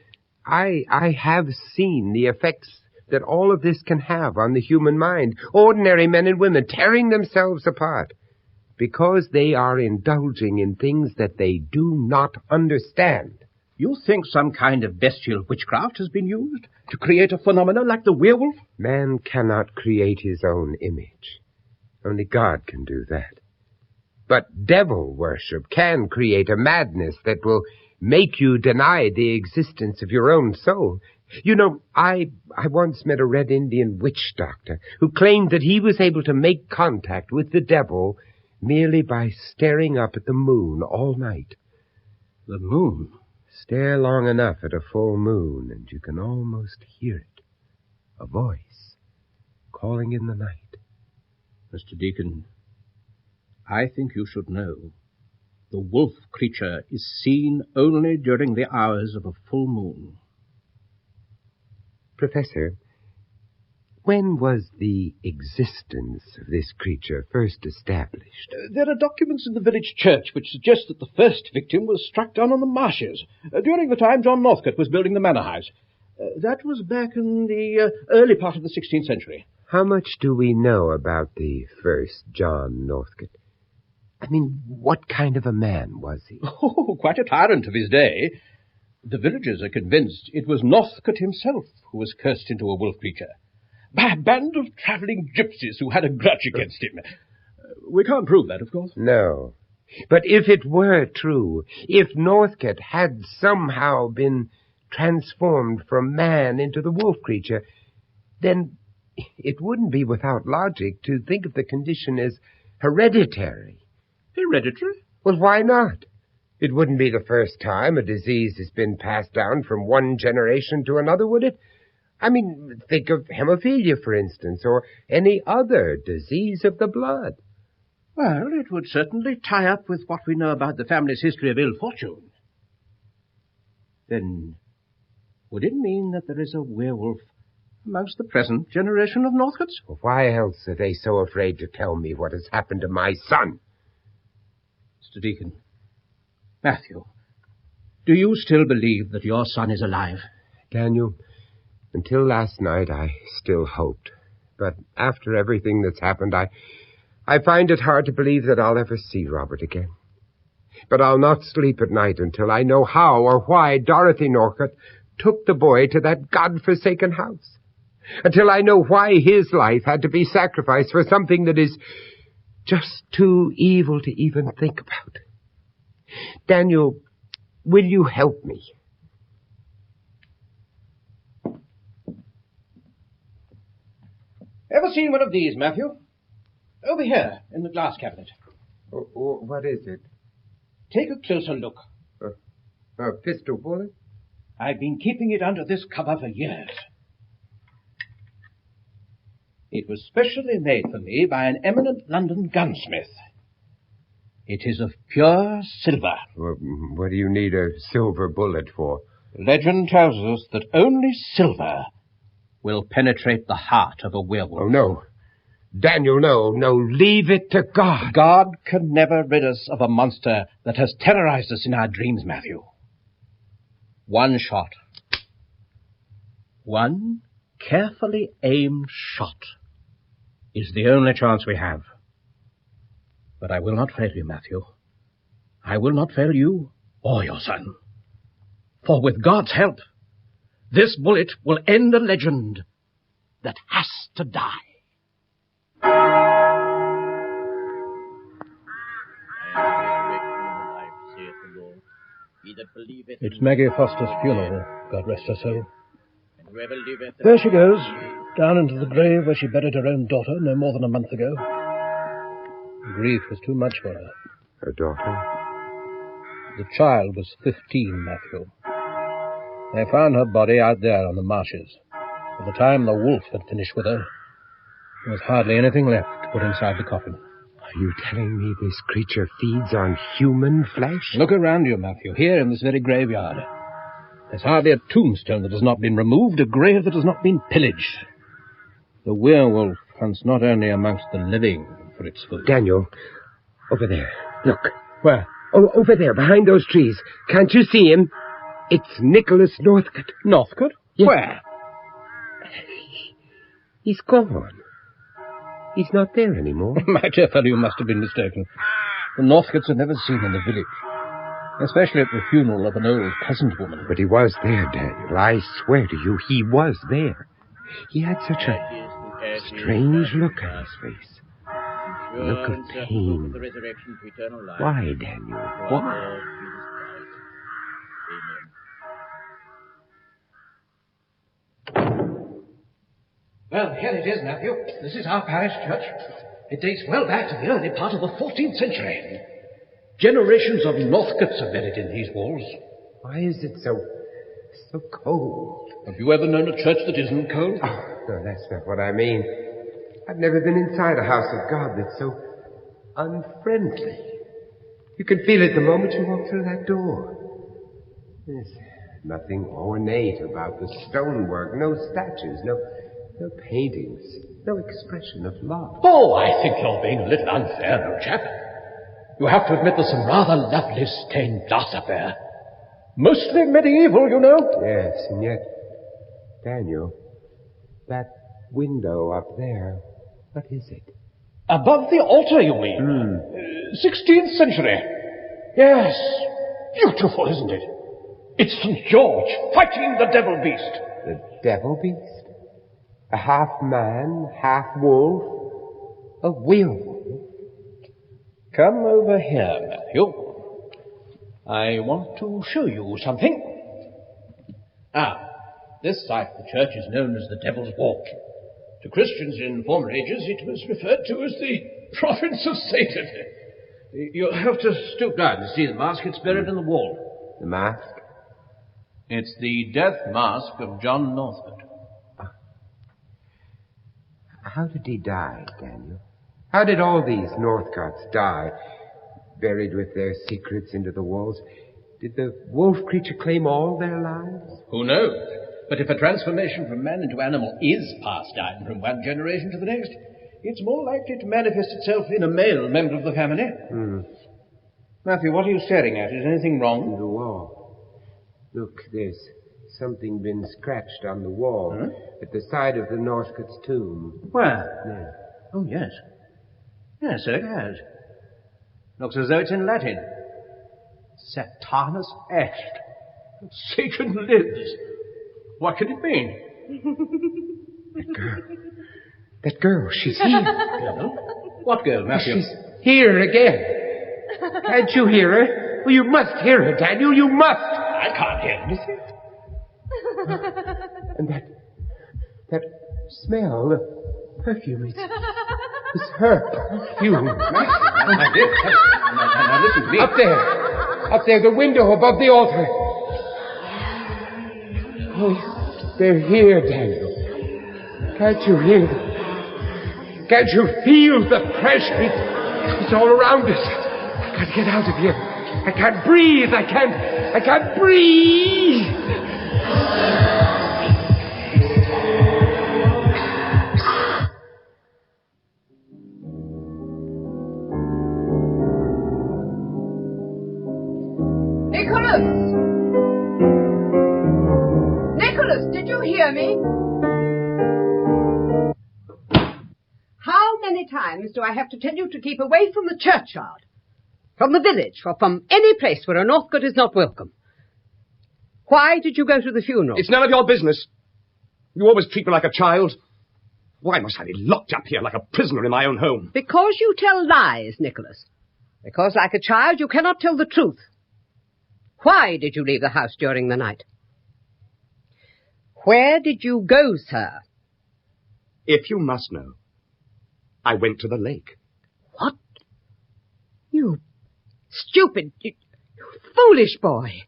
Speaker 4: I have seen the effects that all of this can have on the human mind. Ordinary men and women tearing themselves apart because they are indulging in things that they do not understand.
Speaker 11: You think some kind of bestial witchcraft has been used to create a phenomenon like the werewolf?
Speaker 4: Man cannot create his own image. Only God can do that. But devil worship can create a madness that will make you deny the existence of your own soul. You know, I once met a Red Indian witch doctor who claimed that he was able to make contact with the devil merely by staring up at the moon all night.
Speaker 11: The moon?
Speaker 4: Stare long enough at a full moon, and you can almost hear it. A voice. calling in the night.
Speaker 11: Mr. Deacon, I think you should know the wolf creature is seen only during the hours of a full moon.
Speaker 4: Professor, when was the existence of this creature first established?
Speaker 11: There are documents in the village church which suggest that the first victim was struck down on the marshes during the time John Northcote was building the manor house. That was back in the early part of the 16th century.
Speaker 4: How much do we know about the first John Northcote? I mean, what kind of a man was he?
Speaker 11: Oh, quite a tyrant of his day. The villagers are convinced it was Northcote himself who was cursed into a wolf creature by a band of travelling gypsies who had a grudge against him. We can't prove that, of course.
Speaker 4: No. But if it were true, if Northcote had somehow been transformed from man into the wolf creature, then it wouldn't be without logic to think of the condition as hereditary.
Speaker 11: Hereditary?
Speaker 4: Well, why not? It wouldn't be the first time a disease has been passed down from one generation to another, would it? I mean, think of hemophilia, for instance, or any other disease of the blood.
Speaker 11: Well, it would certainly tie up with what we know about the family's history of ill fortune. Then, would it mean that there is a werewolf amongst the present generation of Northcotes?
Speaker 4: Well, why else are they so afraid to tell me what has happened to my son?
Speaker 11: Mr. Deacon, Matthew, do you still believe that your son is alive?
Speaker 4: Daniel, until last night I still hoped. But after everything that's happened, I find it hard to believe that I'll ever see Robert again. But I'll not sleep at night until I know how or why Dorothy Northcote took the boy to that God-forsaken house. Until I know why his life had to be sacrificed for something that is just too evil to even think about. Daniel, will you help me?
Speaker 11: Ever seen one of these, Matthew? Over here, in the glass cabinet.
Speaker 4: What is it?
Speaker 11: Take a closer look.
Speaker 4: A pistol bullet?
Speaker 11: I've been keeping it under this cover for years. It was specially made for me by an eminent London gunsmith. It is of pure silver.
Speaker 4: Well, what do you need a silver bullet for?
Speaker 11: Legend tells us that only silver will penetrate the heart of a werewolf.
Speaker 4: Oh, no. Daniel, no, leave it to God.
Speaker 11: God can never rid us of a monster that has terrorized us in our dreams, Matthew. One shot. One carefully aimed shot is the only chance we have. But I will not fail you, Matthew. I will not fail you or your son. For with God's help, this bullet will end a legend that has to die. It's Maggie Foster's funeral, God rest her soul. There she goes, down into the grave where she buried her own daughter no more than a month ago. Grief was too much for her.
Speaker 4: Her daughter?
Speaker 11: The child was 15, Matthew. They found her body out there on the marshes. By the time the wolf had finished with her, there was hardly anything left to put inside the coffin.
Speaker 4: Are you telling me this creature feeds on human flesh?
Speaker 11: Look around you, Matthew, here in this very graveyard. There's hardly a tombstone that has not been removed, a grave that has not been pillaged. The werewolf hunts not only amongst the living for its food.
Speaker 4: Daniel, over there. Look.
Speaker 11: Where?
Speaker 4: Oh, over there, behind those trees. Can't you see him? It's Nicholas Northcote.
Speaker 11: Northcote?
Speaker 4: Yes.
Speaker 11: Where?
Speaker 4: He's gone. He's not there anymore.
Speaker 11: My dear fellow, you must have been mistaken. The Northcotes are never seen in the village, especially at the funeral of an old peasant woman.
Speaker 4: But he was there, Daniel. I swear to you, he was there. He had such a strange look on his face. A look of pain. Why, Daniel? Why?
Speaker 11: Well, here it is, Matthew. This is our parish church. It dates well back to the early part of the 14th century. Generations of Northcotes are buried in these walls.
Speaker 4: Why is it so cold?
Speaker 11: Have you ever known a church that isn't cold?
Speaker 4: Oh, no, that's not what I mean. I've never been inside a house of God that's so unfriendly. You can feel it the moment you walk through that door. There's nothing ornate about the stonework, no statues, no paintings, no expression of love.
Speaker 11: Oh, I think you're being a little unfair, old chap. You have to admit there's some rather lovely stained glass up there. Mostly medieval, you know.
Speaker 4: Yes, and yet, Daniel, that window up there, what is it?
Speaker 11: Above the altar, you mean? 16th century. Yes. Beautiful, isn't it? It's St. George fighting the devil beast.
Speaker 4: The devil beast? A half-man, half-wolf? A werewolf?
Speaker 11: Come over here, Matthew. I want to show you something. This side of the church is known as the Devil's Walk. To Christians in former ages, it was referred to as the province of Satan. You'll have to stoop down to see the mask. It's buried in the wall.
Speaker 4: The mask?
Speaker 11: It's the death mask of John Northcote.
Speaker 4: How did he die, Daniel? How did all these Northcotes die? Buried with their secrets into the walls? Did the wolf creature claim all their lives?
Speaker 11: Who knows? But if a transformation from man into animal is passed down from one generation to the next, it's more likely to manifest itself in a male member of the family. Matthew, what are you staring at? Is anything wrong?
Speaker 4: The wall. Look, there's something been scratched on the wall at the side of the Northcote's tomb.
Speaker 11: Where?
Speaker 4: There.
Speaker 11: Oh, yes. Yes, so it has. Looks as though it's in Latin. Satanus est. Satan lives. What could it mean?
Speaker 4: That girl, she's here.
Speaker 11: Girl? What girl, Matthew?
Speaker 4: She's here again. Can't you hear her? Well, you must hear her, Daniel. You must.
Speaker 11: I can't hear anything.
Speaker 4: And that smell, the perfume, it's her perfume.
Speaker 11: My dear, now listen to me.
Speaker 4: Up there, the window above the altar. Oh, they're here, Daniel. Can't you hear them? Can't you feel the pressure? It's all around us. I gotta get out of here. I can't breathe. I can't breathe.
Speaker 10: Nicholas, did you hear me? How many times do I have to tell you to keep away from the churchyard, from the village, or from any place where a Northcote is not welcome? Why did you go to the funeral?
Speaker 9: It's none of your business. You always treat me like a child. Why must I be locked up here like a prisoner in my own home?
Speaker 10: Because you tell lies, Nicholas. Because, like a child, you cannot tell the truth. Why did you leave the house during the night? Where did you go, sir?
Speaker 9: If you must know, I went to the lake.
Speaker 10: What? You stupid, you foolish boy.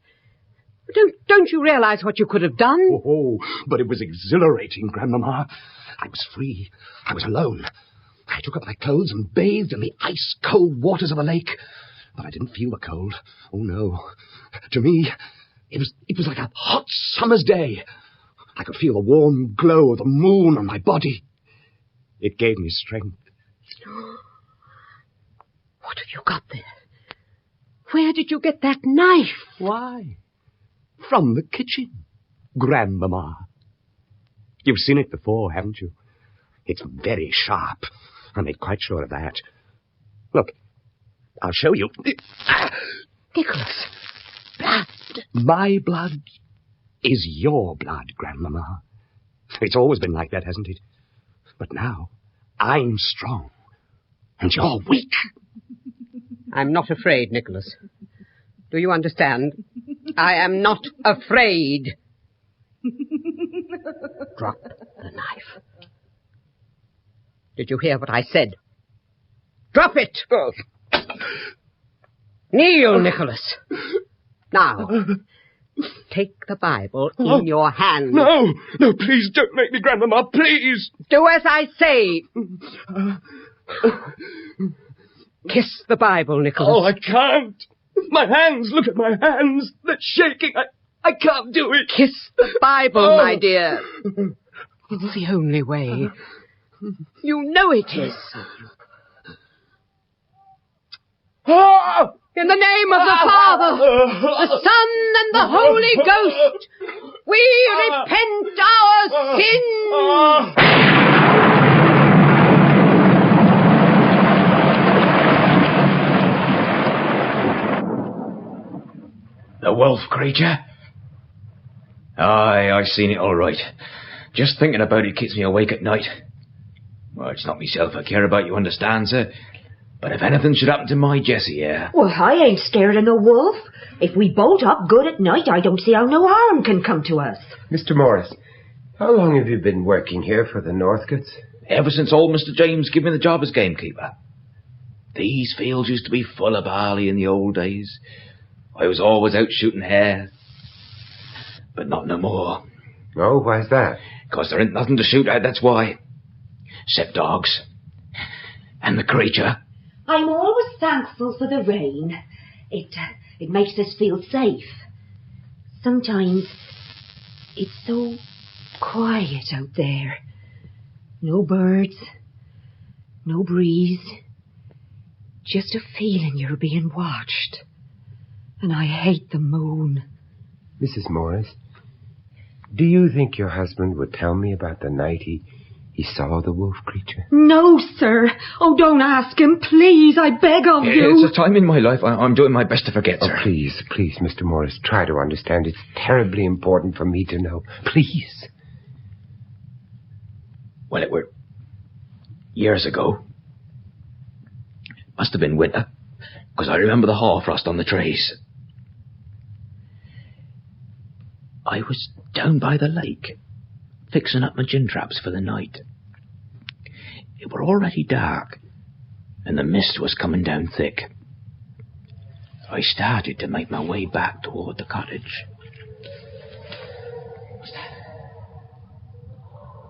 Speaker 10: Don't you realize what you could have done?
Speaker 9: Oh, but it was exhilarating, Grandmama. I was free. I was alone. I took up my clothes and bathed in the ice-cold waters of the lake. But I didn't feel the cold. Oh, no. To me, it was like a hot summer's day. I could feel the warm glow of the moon on my body. It gave me strength.
Speaker 10: What have you got there? Where did you get that knife?
Speaker 9: Why? From the kitchen, Grandmama. You've seen it before, haven't you? It's very sharp. I made quite sure of that. Look, I'll show you.
Speaker 10: Nicholas, blood.
Speaker 9: My blood is your blood, Grandmama. It's always been like that, hasn't it? But now, I'm strong, and you're weak.
Speaker 10: I'm not afraid, Nicholas. Do you understand? I am not afraid. Drop the knife. Did you hear what I said? Drop it! Kneel, Nicholas. Now, Take the Bible in your hand.
Speaker 8: No, please don't make me, Grandmama, please.
Speaker 10: Do as I say. Kiss the Bible, Nicholas.
Speaker 8: Oh, I can't. My hands, look at my hands. They're shaking. I can't do it.
Speaker 10: Kiss the Bible, my dear. It's the only way. You know it is. In the name of the Father, the Son, and the Holy Ghost, we repent our sins.
Speaker 12: The wolf creature? Aye, I've seen it all right. Just thinking about it keeps me awake at night. Well, it's not myself I care about, you understand, sir. But if anything should happen to my Jessie here...
Speaker 13: Well, I ain't scared of no wolf. If we bolt up good at night, I don't see how no harm can come to us.
Speaker 4: Mr. Morris, how long have you been working here for the Northcotts?
Speaker 12: Ever since old Mr. James gave me the job as gamekeeper. These fields used to be full of barley in the old days. I was always out shooting hare. But not no more.
Speaker 4: Oh, why's that?
Speaker 12: 'Cause there ain't nothing to shoot at, that's why. 'Cept dogs. And the creature.
Speaker 13: I'm always thankful for the rain. It makes us feel safe. Sometimes it's so quiet out there. No birds, no breeze. Just a feeling you're being watched. And I hate the moon.
Speaker 4: Mrs. Morris, do you think your husband would tell me about the night he saw the wolf creature?
Speaker 13: No, sir. Oh, don't ask him, please. I beg of you.
Speaker 12: It's a time in my life I'm doing my best to forget, sir.
Speaker 4: Oh, please, Mr. Morris, try to understand. It's terribly important for me to know. Please.
Speaker 12: Well, it were years ago. Must have been winter, 'cause I remember the hoarfrost on the trees. I was down by the lake, fixing up my gin traps for the night. It were already dark, and the mist was coming down thick. I started to make my way back toward the cottage.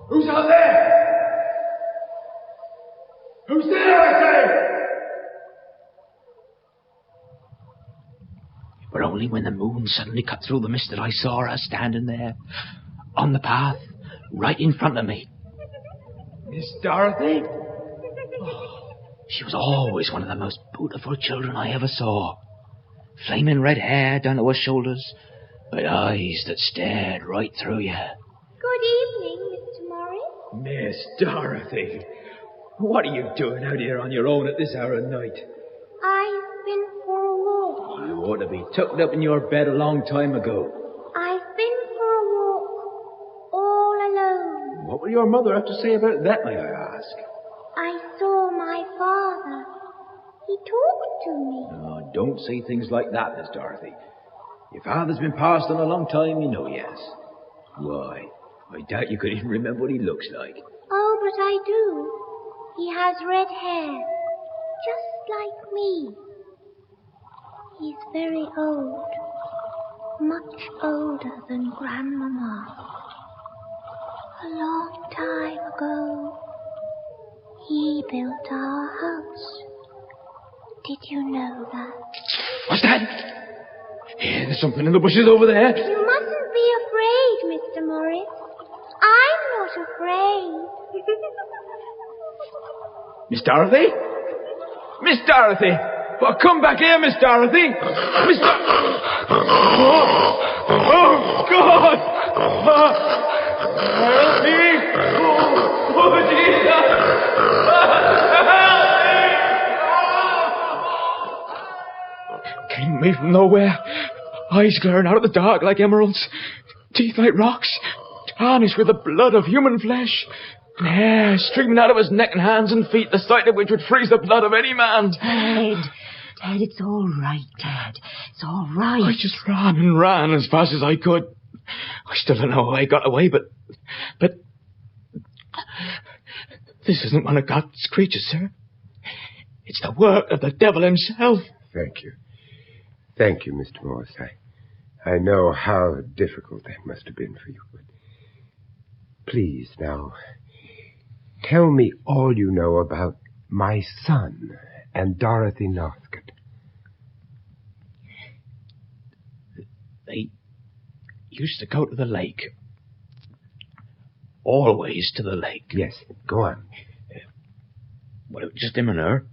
Speaker 14: Who's out there? Who's there, I say?
Speaker 12: But only when the moon suddenly cut through the mist that I saw her standing there, on the path, right in front of me.
Speaker 14: Miss Dorothy?
Speaker 12: Oh, she was always one of the most beautiful children I ever saw. Flaming red hair down to her shoulders, but eyes that stared right through you.
Speaker 15: Good evening, Mr. Morris.
Speaker 14: Miss Dorothy, what are you doing out here on your own at this hour of night?
Speaker 15: I've been for a walk.
Speaker 14: You ought to be tucked up in your bed a long time ago.
Speaker 15: I've been for a walk, all alone.
Speaker 14: What will your mother have to say about that, may I ask?
Speaker 15: I saw my father. He talked to me.
Speaker 14: Oh, don't say things like that, Miss Dorothy. Your father's been passed on a long time, you know he has. Why, I doubt you could even remember what he looks like.
Speaker 15: Oh, but I do. He has red hair, just like me. He's very old, much older than Grandmama. A long time ago, he built our house. Did you know that?
Speaker 12: What's that? Yeah, there's something in the bushes over there.
Speaker 15: You mustn't be afraid, Mr. Morris. I'm not afraid.
Speaker 14: Miss Dorothy? Miss Dorothy! Well, come back here, Miss Dorothy! Miss Oh, God! Help me! Oh, Jesus!
Speaker 12: Came me from nowhere. Eyes glaring out of the dark like emeralds. Teeth like rocks. Tarnished with the blood of human flesh. And hair streaming out of his neck and hands and feet, the sight of which would freeze the blood of any man.
Speaker 13: Dad, it's all right, Dad. It's all right.
Speaker 12: I just ran and ran as fast as I could. I still don't know how I got away, but this isn't one of God's creatures, sir. It's the work of the devil himself.
Speaker 4: Thank you. Thank you, Mr. Morris. I know how difficult that must have been for you, but please now, tell me all you know about my son and Dorothy Northcote.
Speaker 12: They used to go to the lake. Always to the lake.
Speaker 4: Yes, go on.
Speaker 12: Well, it was just him and her.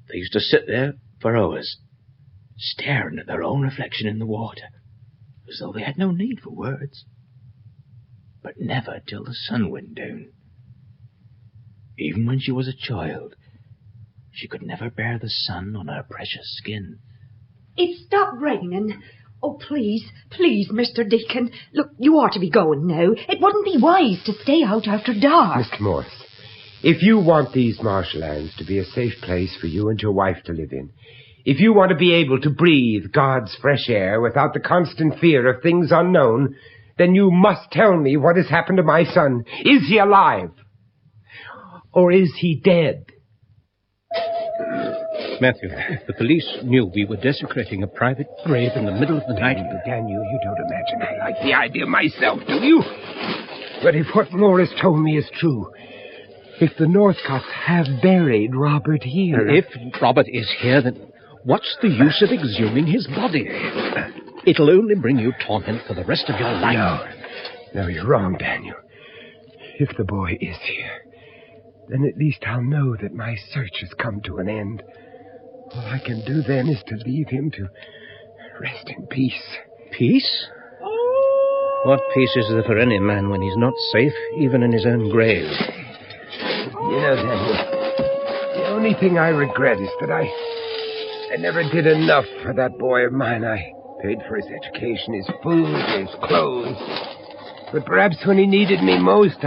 Speaker 12: They used to sit there for hours, staring at their own reflection in the water, as though they had no need for words. But never till the sun went down. Even when she was a child, she could never bear the sun on her precious skin.
Speaker 13: It stopped raining. Oh, please, please, Mr. Deacon. Look, you ought to be going now. It wouldn't be wise to stay out after dark.
Speaker 4: Mr. Morris, if you want these marshlands to be a safe place for you and your wife to live in, if you want to be able to breathe God's fresh air without the constant fear of things unknown, then you must tell me what has happened to my son. Is he alive? Or is he dead?
Speaker 11: Matthew, the police knew we were desecrating a private grave in the middle of the night.
Speaker 4: Daniel, you don't imagine I like the idea myself, do you? But if what Morris told me is true, if the Northcotts have buried Robert here...
Speaker 11: If Robert is here, then what's the use of exhuming his body? It'll only bring you torment for the rest of your life.
Speaker 4: No, you're wrong, Daniel. If the boy is here, then at least I'll know that my search has come to an end. All I can do then is to leave him to rest in peace.
Speaker 11: Peace? What peace is there for any man when he's not safe, even in his own grave?
Speaker 4: You know, Daniel, the only thing I regret is that I never did enough for that boy of mine. I paid for his education, his food, his clothes. But perhaps when he needed me most,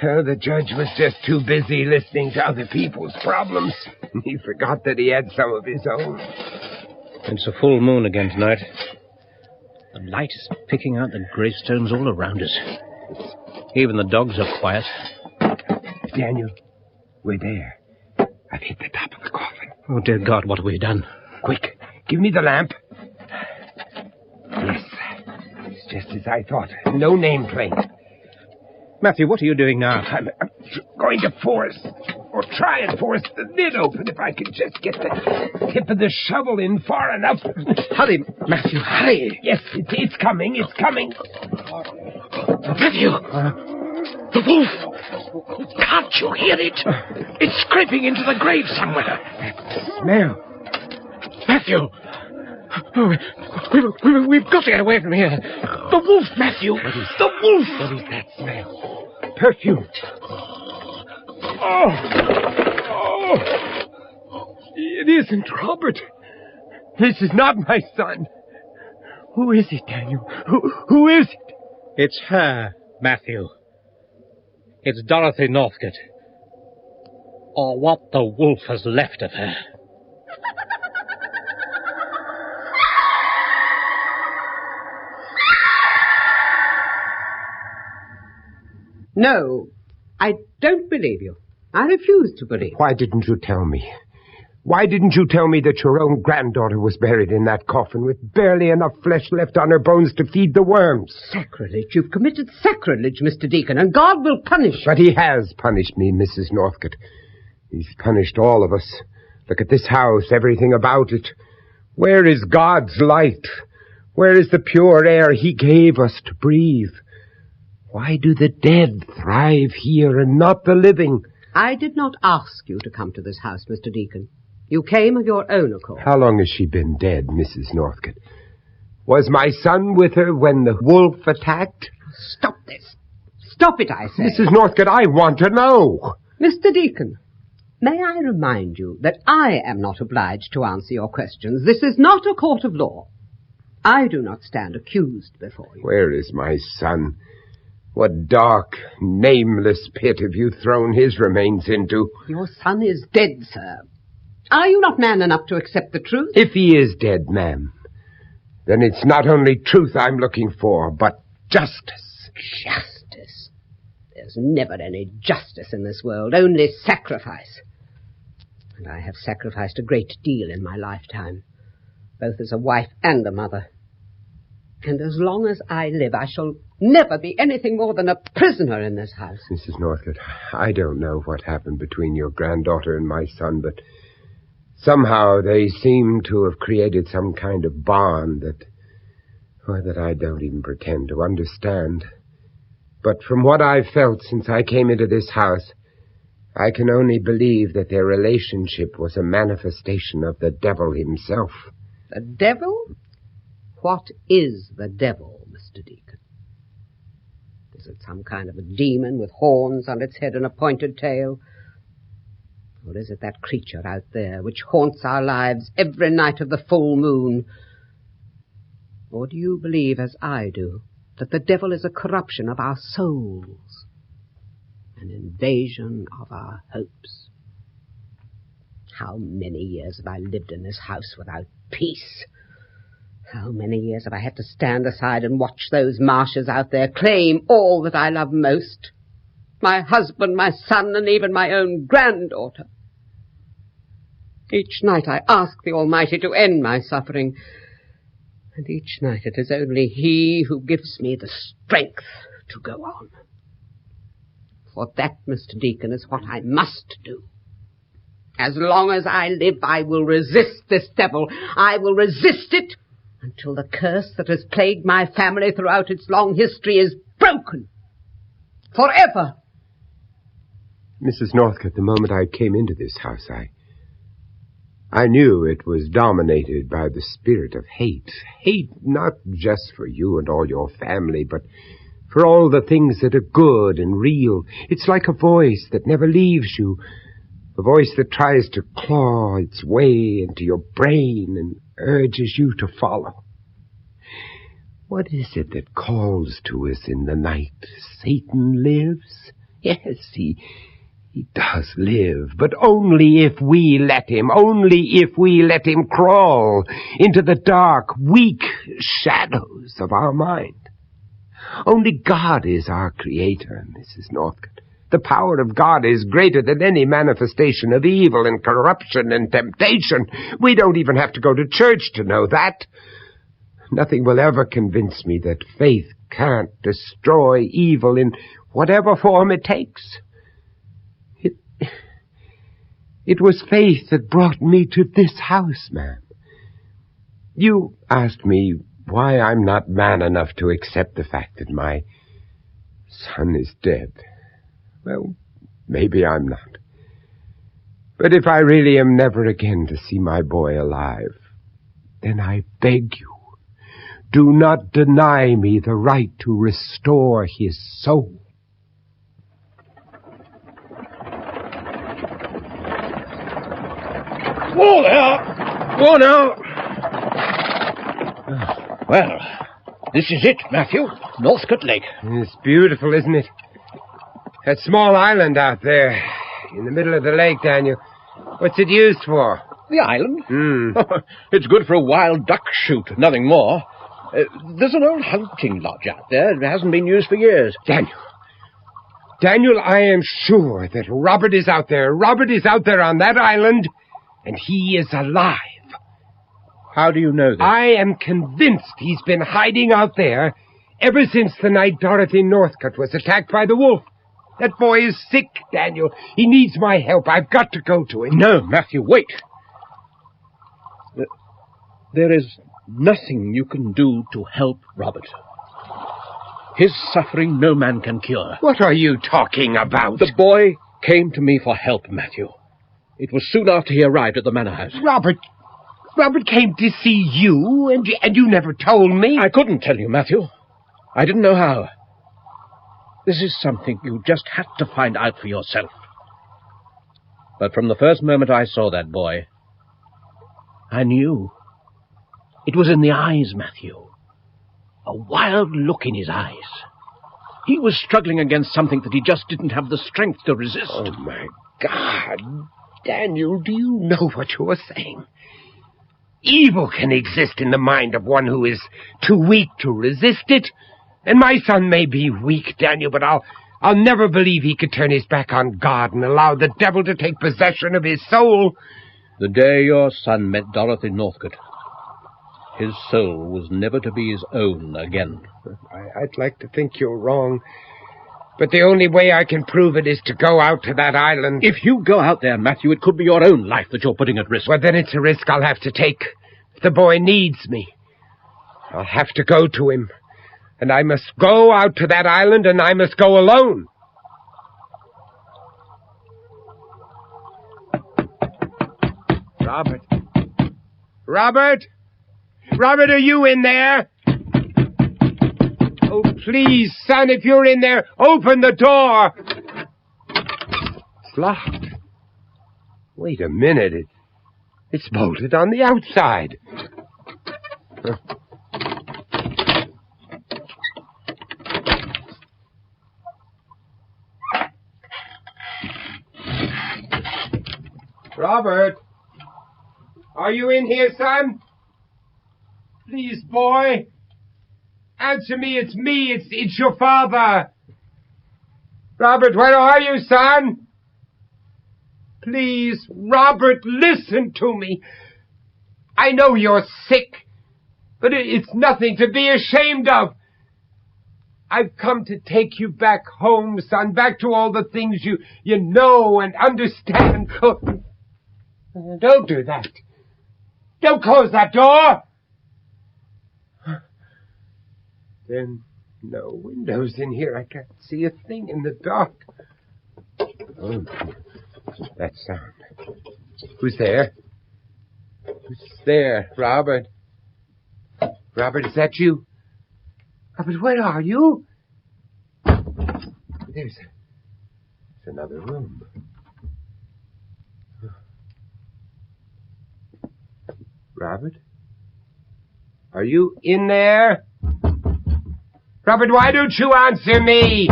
Speaker 4: the judge was just too busy listening to other people's problems. He forgot that he had some of his own.
Speaker 11: It's a full moon again tonight. The light is picking out the gravestones all around us. Even the dogs are quiet.
Speaker 4: Daniel, we're there. I've hit the top of the coffin.
Speaker 11: Oh, dear God, what have we done?
Speaker 4: Quick, give me the lamp. Yes, it's just as I thought. No nameplate.
Speaker 11: Matthew, what are you doing now?
Speaker 4: I'm going to force, or try and force the lid open if I can just get the tip of the shovel in far enough.
Speaker 11: Hurry, Matthew, hurry.
Speaker 4: Yes, it's coming, it's coming.
Speaker 11: Matthew! The wolf! Can't you hear it? It's creeping into the grave somewhere.
Speaker 4: Smell.
Speaker 11: Matthew! Oh, we've got to get away from here. The wolf, Matthew! The wolf!
Speaker 4: What is that smell? Perfume. Oh! It isn't Robert. This is not my son. Who is it, Daniel? Who is it?
Speaker 11: It's her, Matthew. It's Dorothy Northcote. Or what the wolf has left of her.
Speaker 10: No, I don't believe you. I refuse to believe.
Speaker 4: Why didn't you tell me? Why didn't you tell me that your own granddaughter was buried in that coffin with barely enough flesh left on her bones to feed the worms?
Speaker 10: Sacrilege. You've committed sacrilege, Mr. Deacon, and God will punish you.
Speaker 4: But he has punished me, Mrs. Northcote. He's punished all of us. Look at this house, everything about it. Where is God's light? Where is the pure air he gave us to breathe? Why do the dead thrive here and not the living?
Speaker 10: I did not ask you to come to this house, Mr. Deacon. You came of your own accord.
Speaker 4: How long has she been dead, Mrs. Northcote? Was my son with her when the wolf attacked?
Speaker 10: Stop this. Stop it, I say.
Speaker 4: Mrs. Northcote, I want to know.
Speaker 10: Mr. Deacon, may I remind you that I am not obliged to answer your questions. This is not a court of law. I do not stand accused before you.
Speaker 4: Where is my son? What dark, nameless pit have you thrown his remains into?
Speaker 10: Your son is dead, sir. Are you not man enough to accept the truth?
Speaker 4: If he is dead, ma'am, then it's not only truth I'm looking for, but justice.
Speaker 10: Justice? There's never any justice in this world, only sacrifice. And I have sacrificed a great deal in my lifetime. both as a wife and a mother. And as long as I live, I shall never be anything more than a prisoner in this house.
Speaker 4: Mrs. Northcote, I don't know what happened between your granddaughter and my son, but somehow they seem to have created some kind of bond that I don't even pretend to understand. But from what I've felt since I came into this house, I can only believe that their relationship was a manifestation of the devil himself.
Speaker 10: The devil? What is the devil, Mr. Deacon? Is it some kind of a demon with horns on its head and a pointed tail? Or is it that creature out there which haunts our lives every night of the full moon? Or do you believe, as I do, that the devil is a corruption of our souls, an invasion of our hopes? How many years have I lived in this house without peace? How many years have I had to stand aside and watch those Marshes out there claim all that I love most? My husband, my son, and even my own granddaughter. Each night I ask the Almighty to end my suffering, and each night it is only He who gives me the strength to go on. For that, Mr. Deacon, is what I must do. As long as I live, I will resist this devil. I will resist it until the curse that has plagued my family throughout its long history is broken. Forever.
Speaker 4: Mrs. Northcote, the moment I came into this house, I knew it was dominated by the spirit of hate. Hate not just for you and all your family, but for all the things that are good and real. It's like a voice that never leaves you, a voice that tries to claw its way into your brain and urges you to follow. What is it that calls to us in the night? Satan lives? Yes, he does live, but only if we let him, crawl into the dark, weak shadows of our mind. Only God is our creator, Mrs. Northcote. The power of God is greater than any manifestation of evil and corruption and temptation. We don't even have to go to church to know that. Nothing will ever convince me that faith can't destroy evil in whatever form it takes. It was faith that brought me to this house, ma'am. You asked me why I'm not man enough to accept the fact that my son is dead. Well, maybe I'm not. But if I really am never again to see my boy alive, then I beg you, do not deny me the right to restore his soul.
Speaker 11: Whoa there! Whoa now! Well, this is it, Matthew. Northcote Lake.
Speaker 4: It's beautiful, isn't it? That small island out there, in the middle of the lake, Daniel. What's it used for?
Speaker 11: The island? It's good for a wild duck shoot, nothing more. There's an old hunting lodge out there. It hasn't been used for years.
Speaker 4: Daniel, I am sure that Robert is out there. Robert is out there on that island, and he is alive.
Speaker 11: How do you know this?
Speaker 4: I am convinced he's been hiding out there ever since the night Dorothy Northcote was attacked by the wolf. That boy is sick, Daniel. He needs my help. I've got to go to him.
Speaker 11: No, Matthew, wait. There is nothing you can do to help Robert. His suffering no man can cure.
Speaker 4: What are you talking about?
Speaker 11: The boy came to me for help, Matthew. It was soon after he arrived at the manor house.
Speaker 4: Robert came to see you, and you never told me.
Speaker 11: I couldn't tell you, Matthew. I didn't know how. This is something you just had to find out for yourself. But from the first moment I saw that boy, I knew. It was in the eyes, Matthew. A wild look in his eyes. He was struggling against something that he just didn't have the strength to resist.
Speaker 4: Oh, my God. Daniel, do you know what you're saying? Evil can exist in the mind of one who is too weak to resist it. And my son may be weak, Daniel, but I'll never believe he could turn his back on God and allow the devil to take possession of his soul.
Speaker 11: The day your son met Dorothy Northcote, His soul was never to be his own again.
Speaker 4: I'd like to think you're wrong. But the only way I can prove it is to go out to that island.
Speaker 11: If you go out there, Matthew, it could be your own life that you're putting at risk.
Speaker 4: Well, then it's a risk I'll have to take. If the boy needs me, I'll have to go to him. And I must go out to that island, and I must go alone. Robert? Robert? Robert, are you in there? Oh, please, son, if you're in there, open the door. It's locked. Wait a minute. It's bolted on the outside. Robert? Are you in here, son? Please, boy. Answer me, it's me, it's your father. Robert, where are you, son? Please, Robert, listen to me. I know you're sick, but it's nothing to be ashamed of. I've come to take you back home, son, back to all the things you know and understand. Oh, don't do that. Don't close that door. There are no windows in here. I can't see a thing in the dark. Oh, that sound. Who's there? Who's there? Robert? Robert, is that you? Robert, where are you? There's another room. Robert? Are you in there? Robert, why don't you answer me?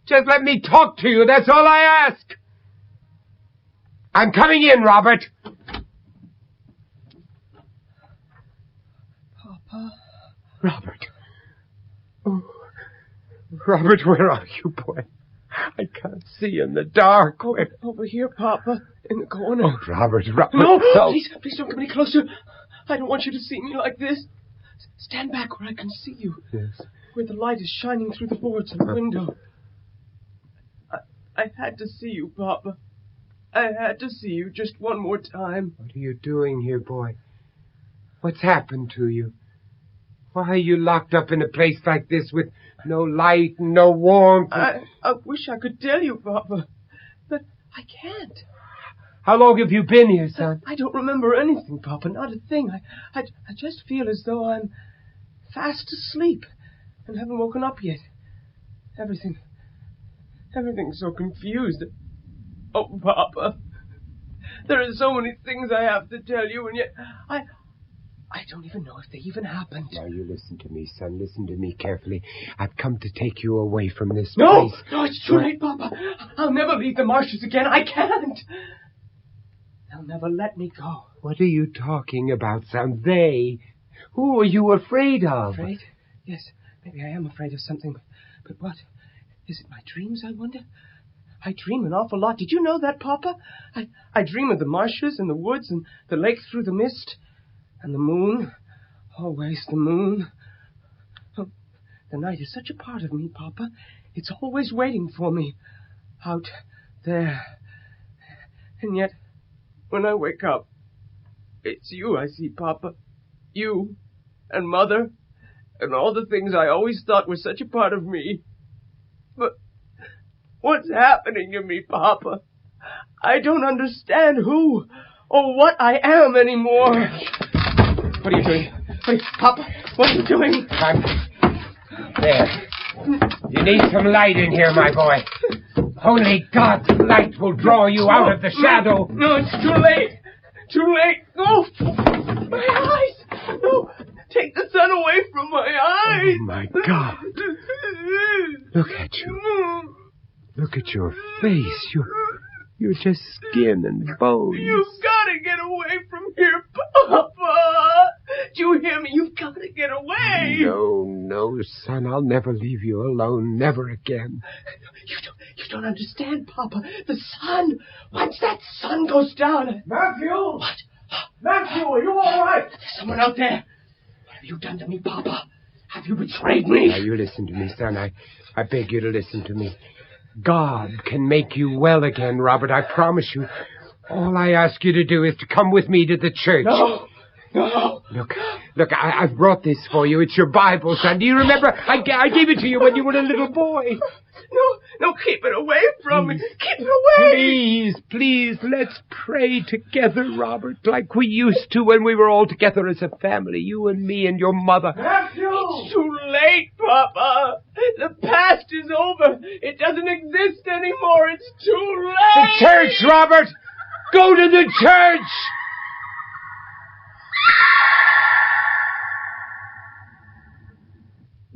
Speaker 4: Just let me talk to you, that's all I ask. I'm coming in, Robert.
Speaker 8: Papa?
Speaker 4: Robert. Oh, Robert, where are you, boy? I can't see in the dark.
Speaker 8: Over here, Papa, in the corner.
Speaker 4: Oh, Robert.
Speaker 8: No,
Speaker 4: no.
Speaker 8: Please don't come any closer. I don't want you to see me like this. Stand back where I can see you.
Speaker 4: Yes.
Speaker 8: Where the light is shining through the boards of the window. I had to see you, Papa. I had to see you just one more time.
Speaker 4: What are you doing here, boy? What's happened to you? Why are you locked up in a place like this with no light and no warmth?
Speaker 8: I wish I could tell you, Papa, but I can't.
Speaker 4: How long have you been here, son?
Speaker 8: I don't remember anything, Papa, not a thing. I just feel as though I'm fast asleep and haven't woken up yet. Everything's so confused. Oh, Papa, there are so many things I have to tell you, and yet I don't even know if they even happened.
Speaker 4: Now, you listen to me, son. Listen to me carefully. I've come to take you away from this
Speaker 8: place.
Speaker 4: No,
Speaker 8: it's too late, Papa. I'll never leave the marshes again. I can't. They'll never let me go.
Speaker 4: What are you talking about, son? They? Who are you afraid of?
Speaker 8: Afraid? Yes, maybe I am afraid of something. But what? Is it my dreams, I wonder? I dream an awful lot. Did you know that, Papa? I dream of the marshes and the woods and the lake through the mist. And the moon. Always the moon. Oh, the night is such a part of me, Papa. It's always waiting for me. Out there. And yet, when I wake up, it's you I see, Papa. You and Mother and all the things I always thought were such a part of me. But what's happening to me, Papa? I don't understand who or what I am anymore. What are you doing? Papa, what are you doing?
Speaker 4: There. You need some light in here, my boy. Only God's light will draw you out of the shadow.
Speaker 8: No, it's too late. Too late. No. My eyes. No. Take the sun away from my eyes.
Speaker 4: Oh, my God. Look at you. Look at your face. You're just skin and bones.
Speaker 8: You've got to get away from here, Papa. Do you hear me? You've got to get away.
Speaker 4: No, son. I'll never leave you alone. Never again.
Speaker 8: You don't understand, Papa. The sun. Once that sun goes down.
Speaker 16: Matthew!
Speaker 8: What?
Speaker 16: Matthew, are you all right?
Speaker 8: There's someone out there.
Speaker 11: have you done to me, Papa? Have you betrayed me?
Speaker 4: Now, you listen to me, son. I beg you to listen to me. God can make you well again, Robert, I promise you. All I ask you to do is to come with me to the church.
Speaker 11: No.
Speaker 4: Look, I've brought this for you. It's your Bible, son. Do you remember? I gave it to you when you were a little boy.
Speaker 11: No, keep it away from me. Keep it away.
Speaker 4: Please, let's pray together, Robert, like we used to when we were all together as a family, you and me and your mother.
Speaker 8: It's too late, Papa. The past is over. It doesn't exist anymore. It's too late.
Speaker 4: The church, Robert! Go to the church!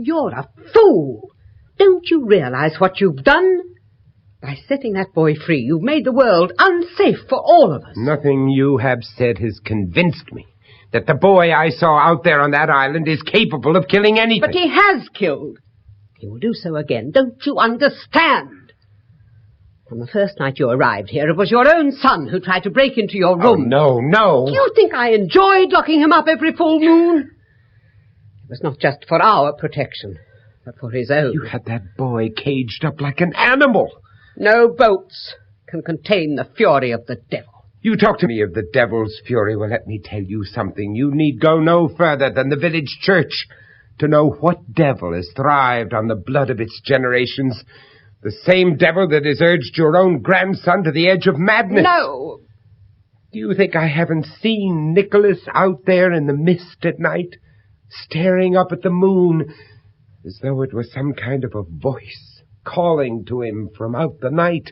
Speaker 10: You're a fool. Don't you realize what you've done? By setting that boy free, you've made the world unsafe for all of us.
Speaker 4: Nothing you have said has convinced me that the boy I saw out there on that island is capable of killing anything.
Speaker 10: But he has killed. He will do so again. Don't you understand? On the first night you arrived here, it was your own son who tried to break into your room.
Speaker 4: Oh, no.
Speaker 10: Do you think I enjoyed locking him up every full moon? It was not just for our protection, but for his own.
Speaker 4: You had that boy caged up like an animal.
Speaker 10: No boats can contain the fury of the devil.
Speaker 4: You talk to me of the devil's fury. Well, let me tell you something. You need go no further than the village church to know what devil has thrived on the blood of its generations. The same devil that has urged your own grandson to the edge of madness.
Speaker 10: No!
Speaker 4: Do you think I haven't seen Nicholas out there in the mist at night, staring up at the moon, as though it was some kind of a voice calling to him from out the night?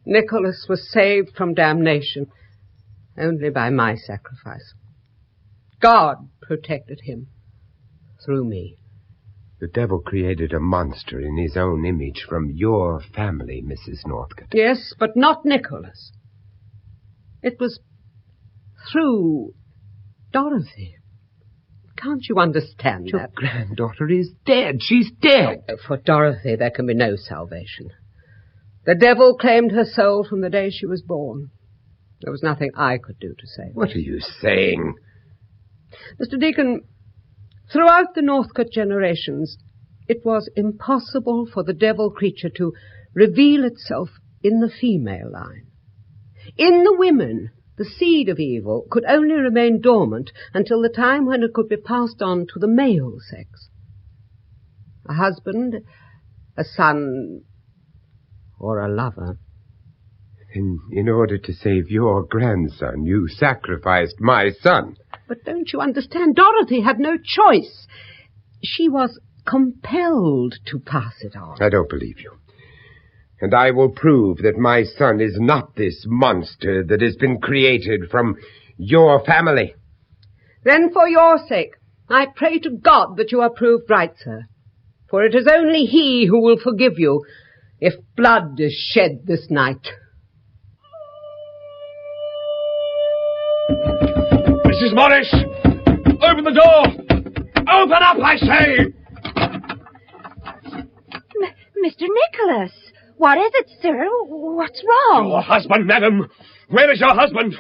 Speaker 10: Nicholas was saved from damnation only by my sacrifice. God protected him through me.
Speaker 4: The devil created a monster in his own image from your family, Mrs. Northcote.
Speaker 10: Yes, but not Nicholas. It was through Dorothy. Can't you understand
Speaker 4: Your
Speaker 10: that?
Speaker 4: granddaughter is dead. She's dead.
Speaker 10: For Dorothy, there can be no salvation. The devil claimed her soul from the day she was born. There was nothing I could do to save her.
Speaker 4: What are you saying?
Speaker 10: Mr. Deacon, throughout the Northcote generations, it was impossible for the devil creature to reveal itself in the female line. In the women, the seed of evil could only remain dormant until the time when it could be passed on to the male sex. A husband, a son, or a lover.
Speaker 4: In order to save your grandson, you sacrificed my son.
Speaker 10: But don't you understand? Dorothy had no choice. She was compelled to pass it on.
Speaker 4: I don't believe you. And I will prove that my son is not this monster that has been created from your family.
Speaker 10: Then for your sake, I pray to God that you are proved right, sir. For it is only He who will forgive you if blood is shed this night.
Speaker 11: Mrs. Morris! Open the door! Open up, I say!
Speaker 15: Mr. Nicholas, what is it, sir? What's wrong?
Speaker 11: Your husband, madam! Where is your husband?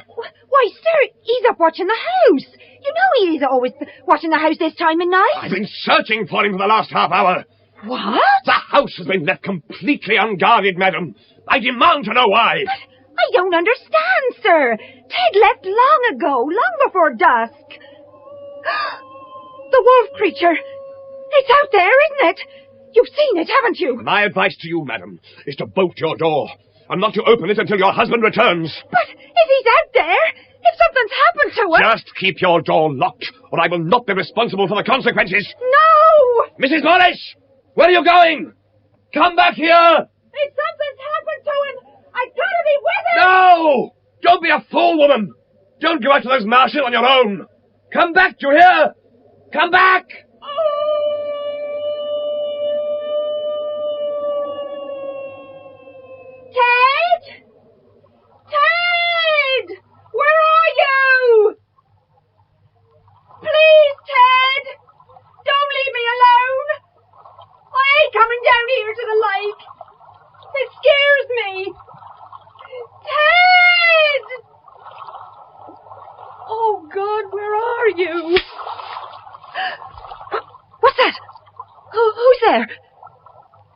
Speaker 15: Why, sir, he's up watching the house. You know he's always watching the house this time of night.
Speaker 11: I've been searching for him for the last half hour.
Speaker 15: What?
Speaker 11: The house has been left completely unguarded, madam. I demand to know why.
Speaker 15: But I don't understand, sir. Ted left long ago, long before dusk. The wolf creature. It's out there, isn't it? You've seen it, haven't you?
Speaker 11: My advice to you, madam, is to bolt your door and not to open it until your husband returns.
Speaker 15: But if he's out there, if something's happened to him...
Speaker 11: Just keep your door locked, or I will not be responsible for the consequences.
Speaker 15: No!
Speaker 11: Mrs. Morris! Where are you going? Come back here!
Speaker 15: If something's happened to him, I've got to be with him!
Speaker 11: No! Don't be a fool, woman! Don't go out to those marshes on your own! Come back, do you hear? Come back!
Speaker 15: Ted! Ted! Where are you? Please, Ted! Don't leave me alone! I ain't coming down here to the lake. It scares me. Ted! Oh, God, where are you? there?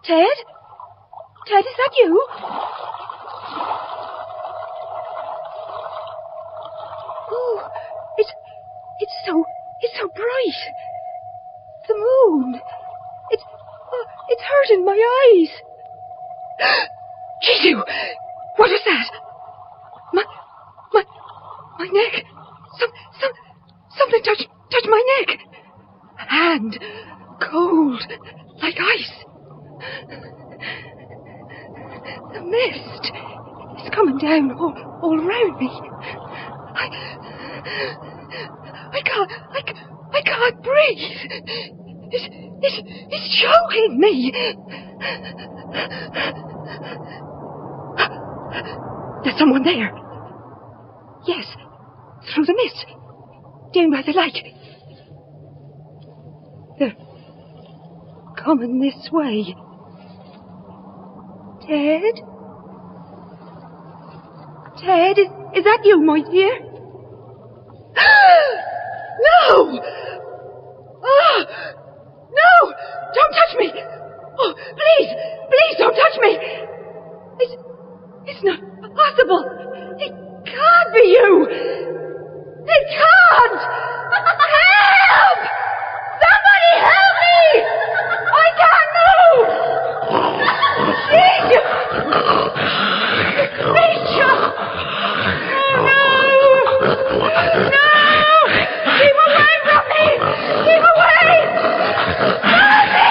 Speaker 15: Ted? Ted, is that you? Oh, it's so bright. The moon. It's hurting my eyes. Jesu! What was that? My neck. Something touched my neck. A hand. Cold. Like ice. The mist is coming down all around me. I can't breathe. It's choking me. There's someone there. Yes, through the mist, down by the lake. They're coming this way. Ted? Ted, is that you, my dear? No! Oh, no! Don't touch me! Oh, please don't touch me! It's not possible! It can't be you! It can't! Help! Somebody help me! I can't move! Misha! No! Keep away from me! Keep away! Stop me!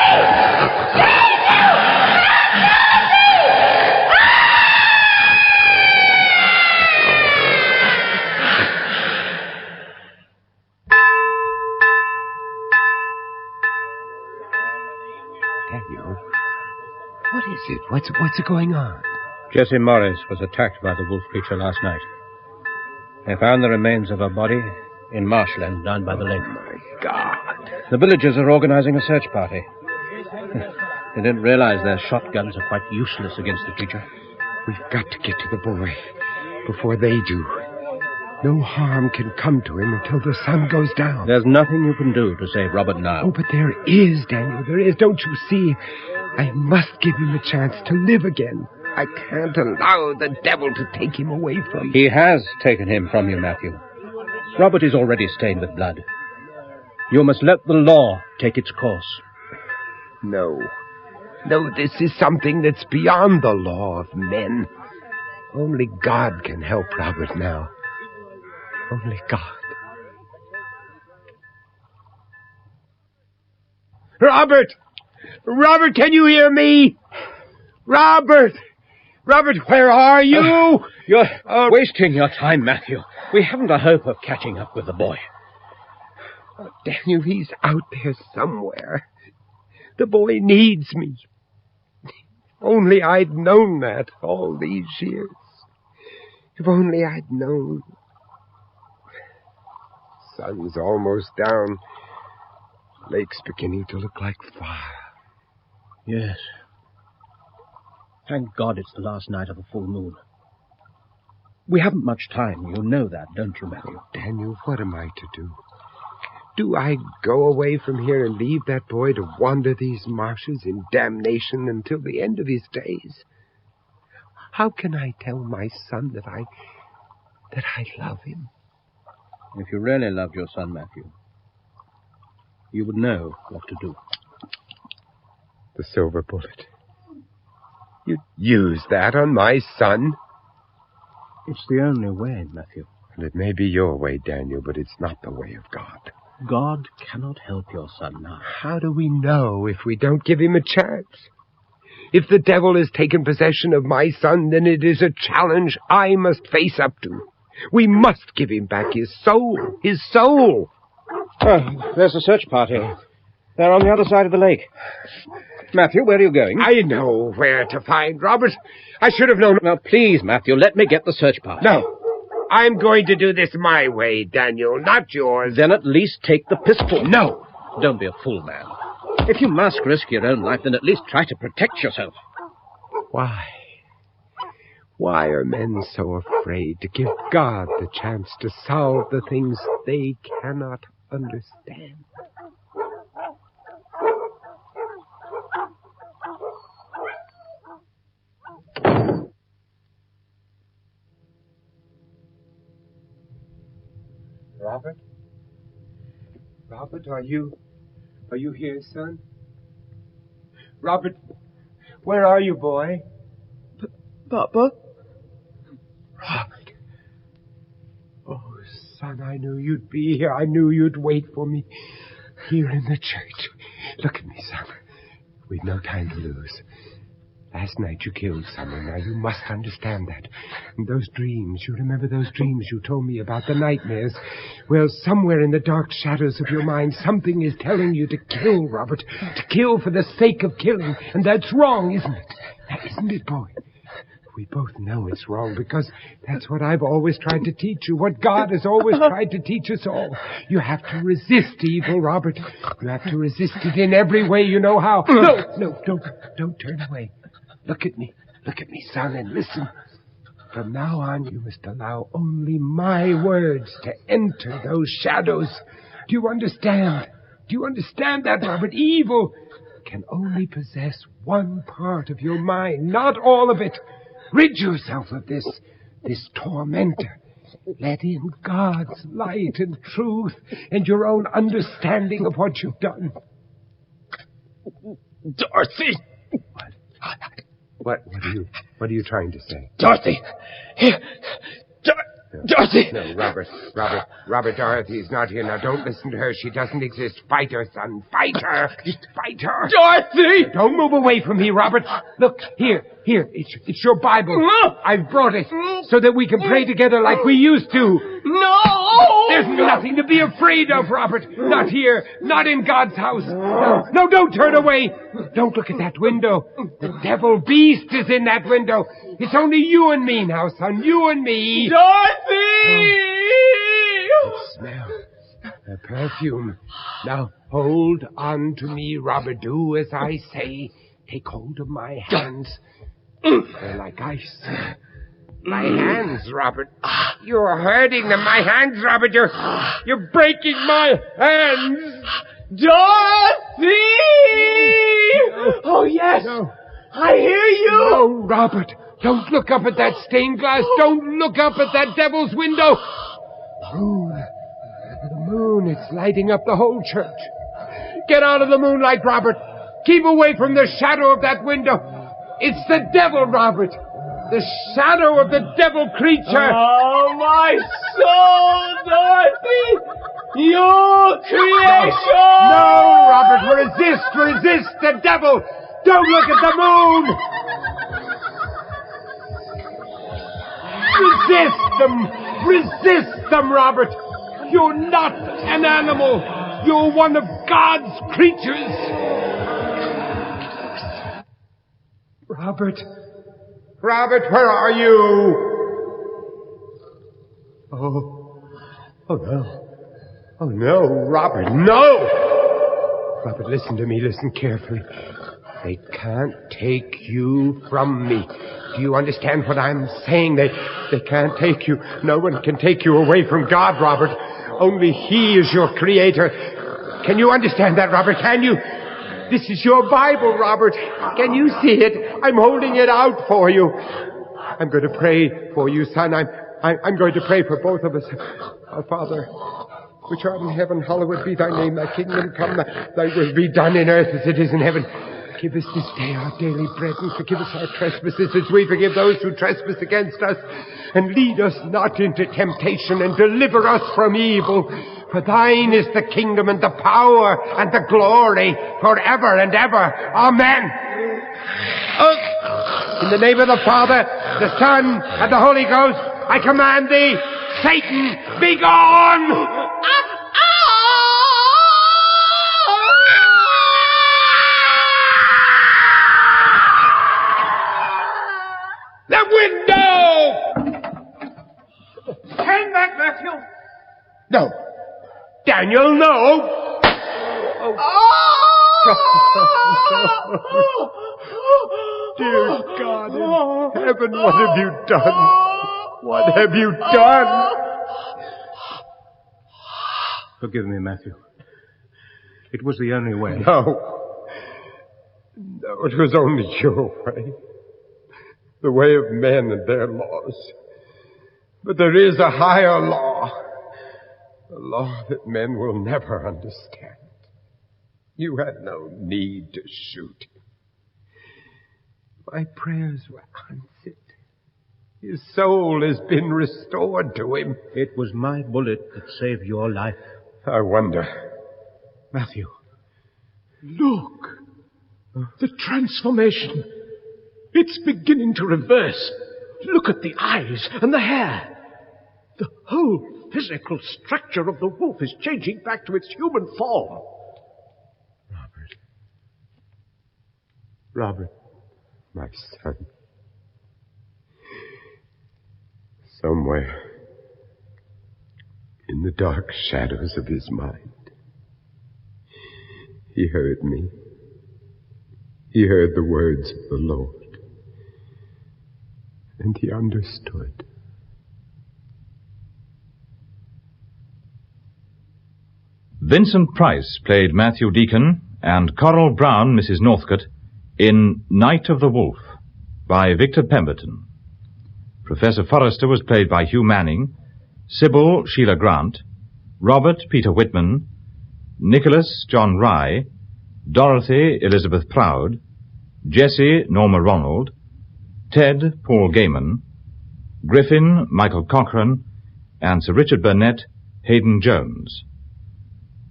Speaker 4: Daniel, what is it? What's going on?
Speaker 11: Jessie Morris was attacked by the wolf creature last night. They found the remains of her body in marshland down by the lake.
Speaker 4: Oh, my God.
Speaker 11: The villagers are organizing a search party. They didn't realize their shotguns are quite useless against the creature.
Speaker 4: We've got to get to the boy before they do. No harm can come to him until the sun goes down.
Speaker 11: There's nothing you can do to save Robert now.
Speaker 4: Oh, but there is, Daniel. There is. Don't you see? I must give him a chance to live again. I can't allow the devil to take him away from me.
Speaker 11: He has taken him from you, Matthew. Robert is already stained with blood. You must let the law take its course.
Speaker 4: No, this is something that's beyond the law of men. Only God can help Robert now. Only God. Robert! Robert, can you hear me? Robert! Robert, where are you?
Speaker 11: You're wasting your time, Matthew. We haven't a hope of catching up with the boy.
Speaker 4: Oh, Daniel, he's out there somewhere. The boy needs me. Only I'd known that all these years. If only I'd known. Sun's almost down. Lake's beginning to look like fire.
Speaker 11: Yes. Thank God it's the last night of the full moon. We haven't much time. You know that, don't you, Matthew?
Speaker 4: Oh, Daniel, what am I to do? Do I go away from here and leave that boy to wander these marshes in damnation until the end of his days? How can I tell my son that I love him?
Speaker 11: If you really loved your son, Matthew, you would know what to do.
Speaker 4: The silver bullet. You'd use that on my son?
Speaker 11: It's the only way, Matthew.
Speaker 4: And it may be your way, Daniel, but it's not the way of God.
Speaker 11: God cannot help your son now.
Speaker 4: How do we know if we don't give him a chance? If the devil has taken possession of my son, then it is a challenge I must face up to. We must give him back his soul. His soul.
Speaker 11: Oh, there's a search party. They're on the other side of the lake. Matthew, where are you going?
Speaker 4: I know where to find Robert. I should have known.
Speaker 11: Now, please, Matthew, let me get the search party.
Speaker 4: No. I'm going to do this my way, Daniel, not yours.
Speaker 11: Then at least take the pistol.
Speaker 4: No.
Speaker 11: Don't be a fool, man. If you must risk your own life, then at least try to protect yourself.
Speaker 4: Why? Why are men so afraid to give God the chance to solve the things they cannot understand? Robert? Robert, are you here, son? Robert, where are you, boy?
Speaker 8: Papa?
Speaker 4: Robert. Oh, son, I knew you'd be here. I knew you'd wait for me here in the church. Look at me, son. We've no time to lose. Last night you killed someone. Now you must understand that. And those dreams, you remember those dreams you told me about, the nightmares? Well, somewhere in the dark shadows of your mind, something is telling you to kill, Robert. To kill for the sake of killing. And that's wrong, isn't it? Isn't it, boy? We both know it's wrong because that's what I've always tried to teach you, what God has always tried to teach us all. You have to resist evil, Robert. You have to resist it in every way you know how. No, don't turn away. Look at me, son, and listen. From now on, you must allow only my words to enter those shadows. Do you understand? Do you understand that, Robert? Evil can only possess one part of your mind, not all of it. Rid yourself of this tormentor. Let in God's light and truth and your own understanding of what you've done.
Speaker 11: Dorothy!
Speaker 4: What are you trying to say?
Speaker 11: Dorothy! Here! Dorothy!
Speaker 4: No, Robert, Dorothy's not here. Now, don't listen to her. She doesn't exist. Fight her, son. Fight her! Fight her!
Speaker 11: Dorothy!
Speaker 4: Don't move away from me, Robert. Look, here. It's your Bible. I've brought it so that we can pray together like we used to.
Speaker 11: No!
Speaker 4: There's nothing to be afraid of, Robert. Not here. Not in God's house. No, don't turn away. Don't look at that window. The devil beast is in that window. It's only you and me now, son. You and me.
Speaker 11: Dorothy!
Speaker 4: The smell. The perfume. Now, hold on to me, Robert. Do as I say. Take hold of my hands. They're like ice. My hands, Robert. You're hurting them. My hands, Robert. You're breaking my hands.
Speaker 11: Dorothy! Oh, yes.
Speaker 4: No.
Speaker 11: I hear you.
Speaker 4: No, Robert. Don't look up at that stained glass. Don't look up at that devil's window. The moon, it's lighting up the whole church. Get out of the moonlight, Robert. Keep away from the shadow of that window. It's the devil, Robert. The shadow of the devil creature.
Speaker 11: Oh, my soul, Dorothy! Your creation!
Speaker 4: No, Robert, resist the devil. Don't look at the moon. Resist them, Robert. You're not an animal. You're one of God's creatures. Robert, where are you? Oh, no, Robert, no! Robert, listen to me, listen carefully. They can't take you from me. Do you understand what I'm saying? They can't take you. No one can take you away from God, Robert. Only He is your creator. Can you understand that, Robert? Can you? This is your Bible, Robert. Can you see it? I'm holding it out for you. I'm going to pray for you, son. I'm going to pray for both of us. Our Father, which art in heaven, hallowed be thy name. Thy kingdom come, thy will be done in earth as it is in heaven. Give us this day our daily bread, and forgive us our trespasses as we forgive those who trespass against us. And lead us not into temptation, and deliver us from evil. For thine is the kingdom and the power and the glory forever and ever. Amen. In the name of the Father, the Son, and the Holy Ghost, I command thee, Satan, be gone! The window!
Speaker 11: Hang back, Matthew!
Speaker 4: No. Daniel, no! Dear God in heaven, what have you done? What have you done?
Speaker 3: Forgive me, Matthew. It was the only way.
Speaker 4: No, it was only your way. The way of men and their laws. But there is a higher law. A law that men will never understand. You had no need to shoot. My prayers were answered. His soul has been restored to him.
Speaker 11: It was my bullet that saved your life.
Speaker 4: I wonder.
Speaker 11: Matthew, look. The transformation. It's beginning to reverse. Look at the eyes and the hair. The whole physical structure of the wolf is changing back to its human form.
Speaker 4: Robert, my son. Somewhere in the dark shadows of his mind, he heard me. He heard the words of the Lord, and he understood.
Speaker 3: Vicent Price played Matthew Deacon and Coral Brown, Mrs. Northcote, in Night of the Wolf by Victor Pemberton. Professor Forrester was played by Hugh Manning, Sybil Sheila Grant, Robert Peter Whitman, Nicholas John Rye, Dorothy Elizabeth Proud, Jessie Norma Ronald, Ted Paul Gaiman, Griffin Michael Cochran, and Sir Richard Burnett Hayden Jones.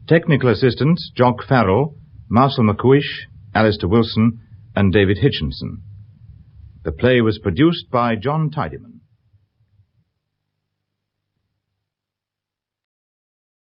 Speaker 3: Technical assistants Jock Farrell, Marcel McCuish, Alistair Wilson, and David Hitchinson. The play was produced by John Tidyman.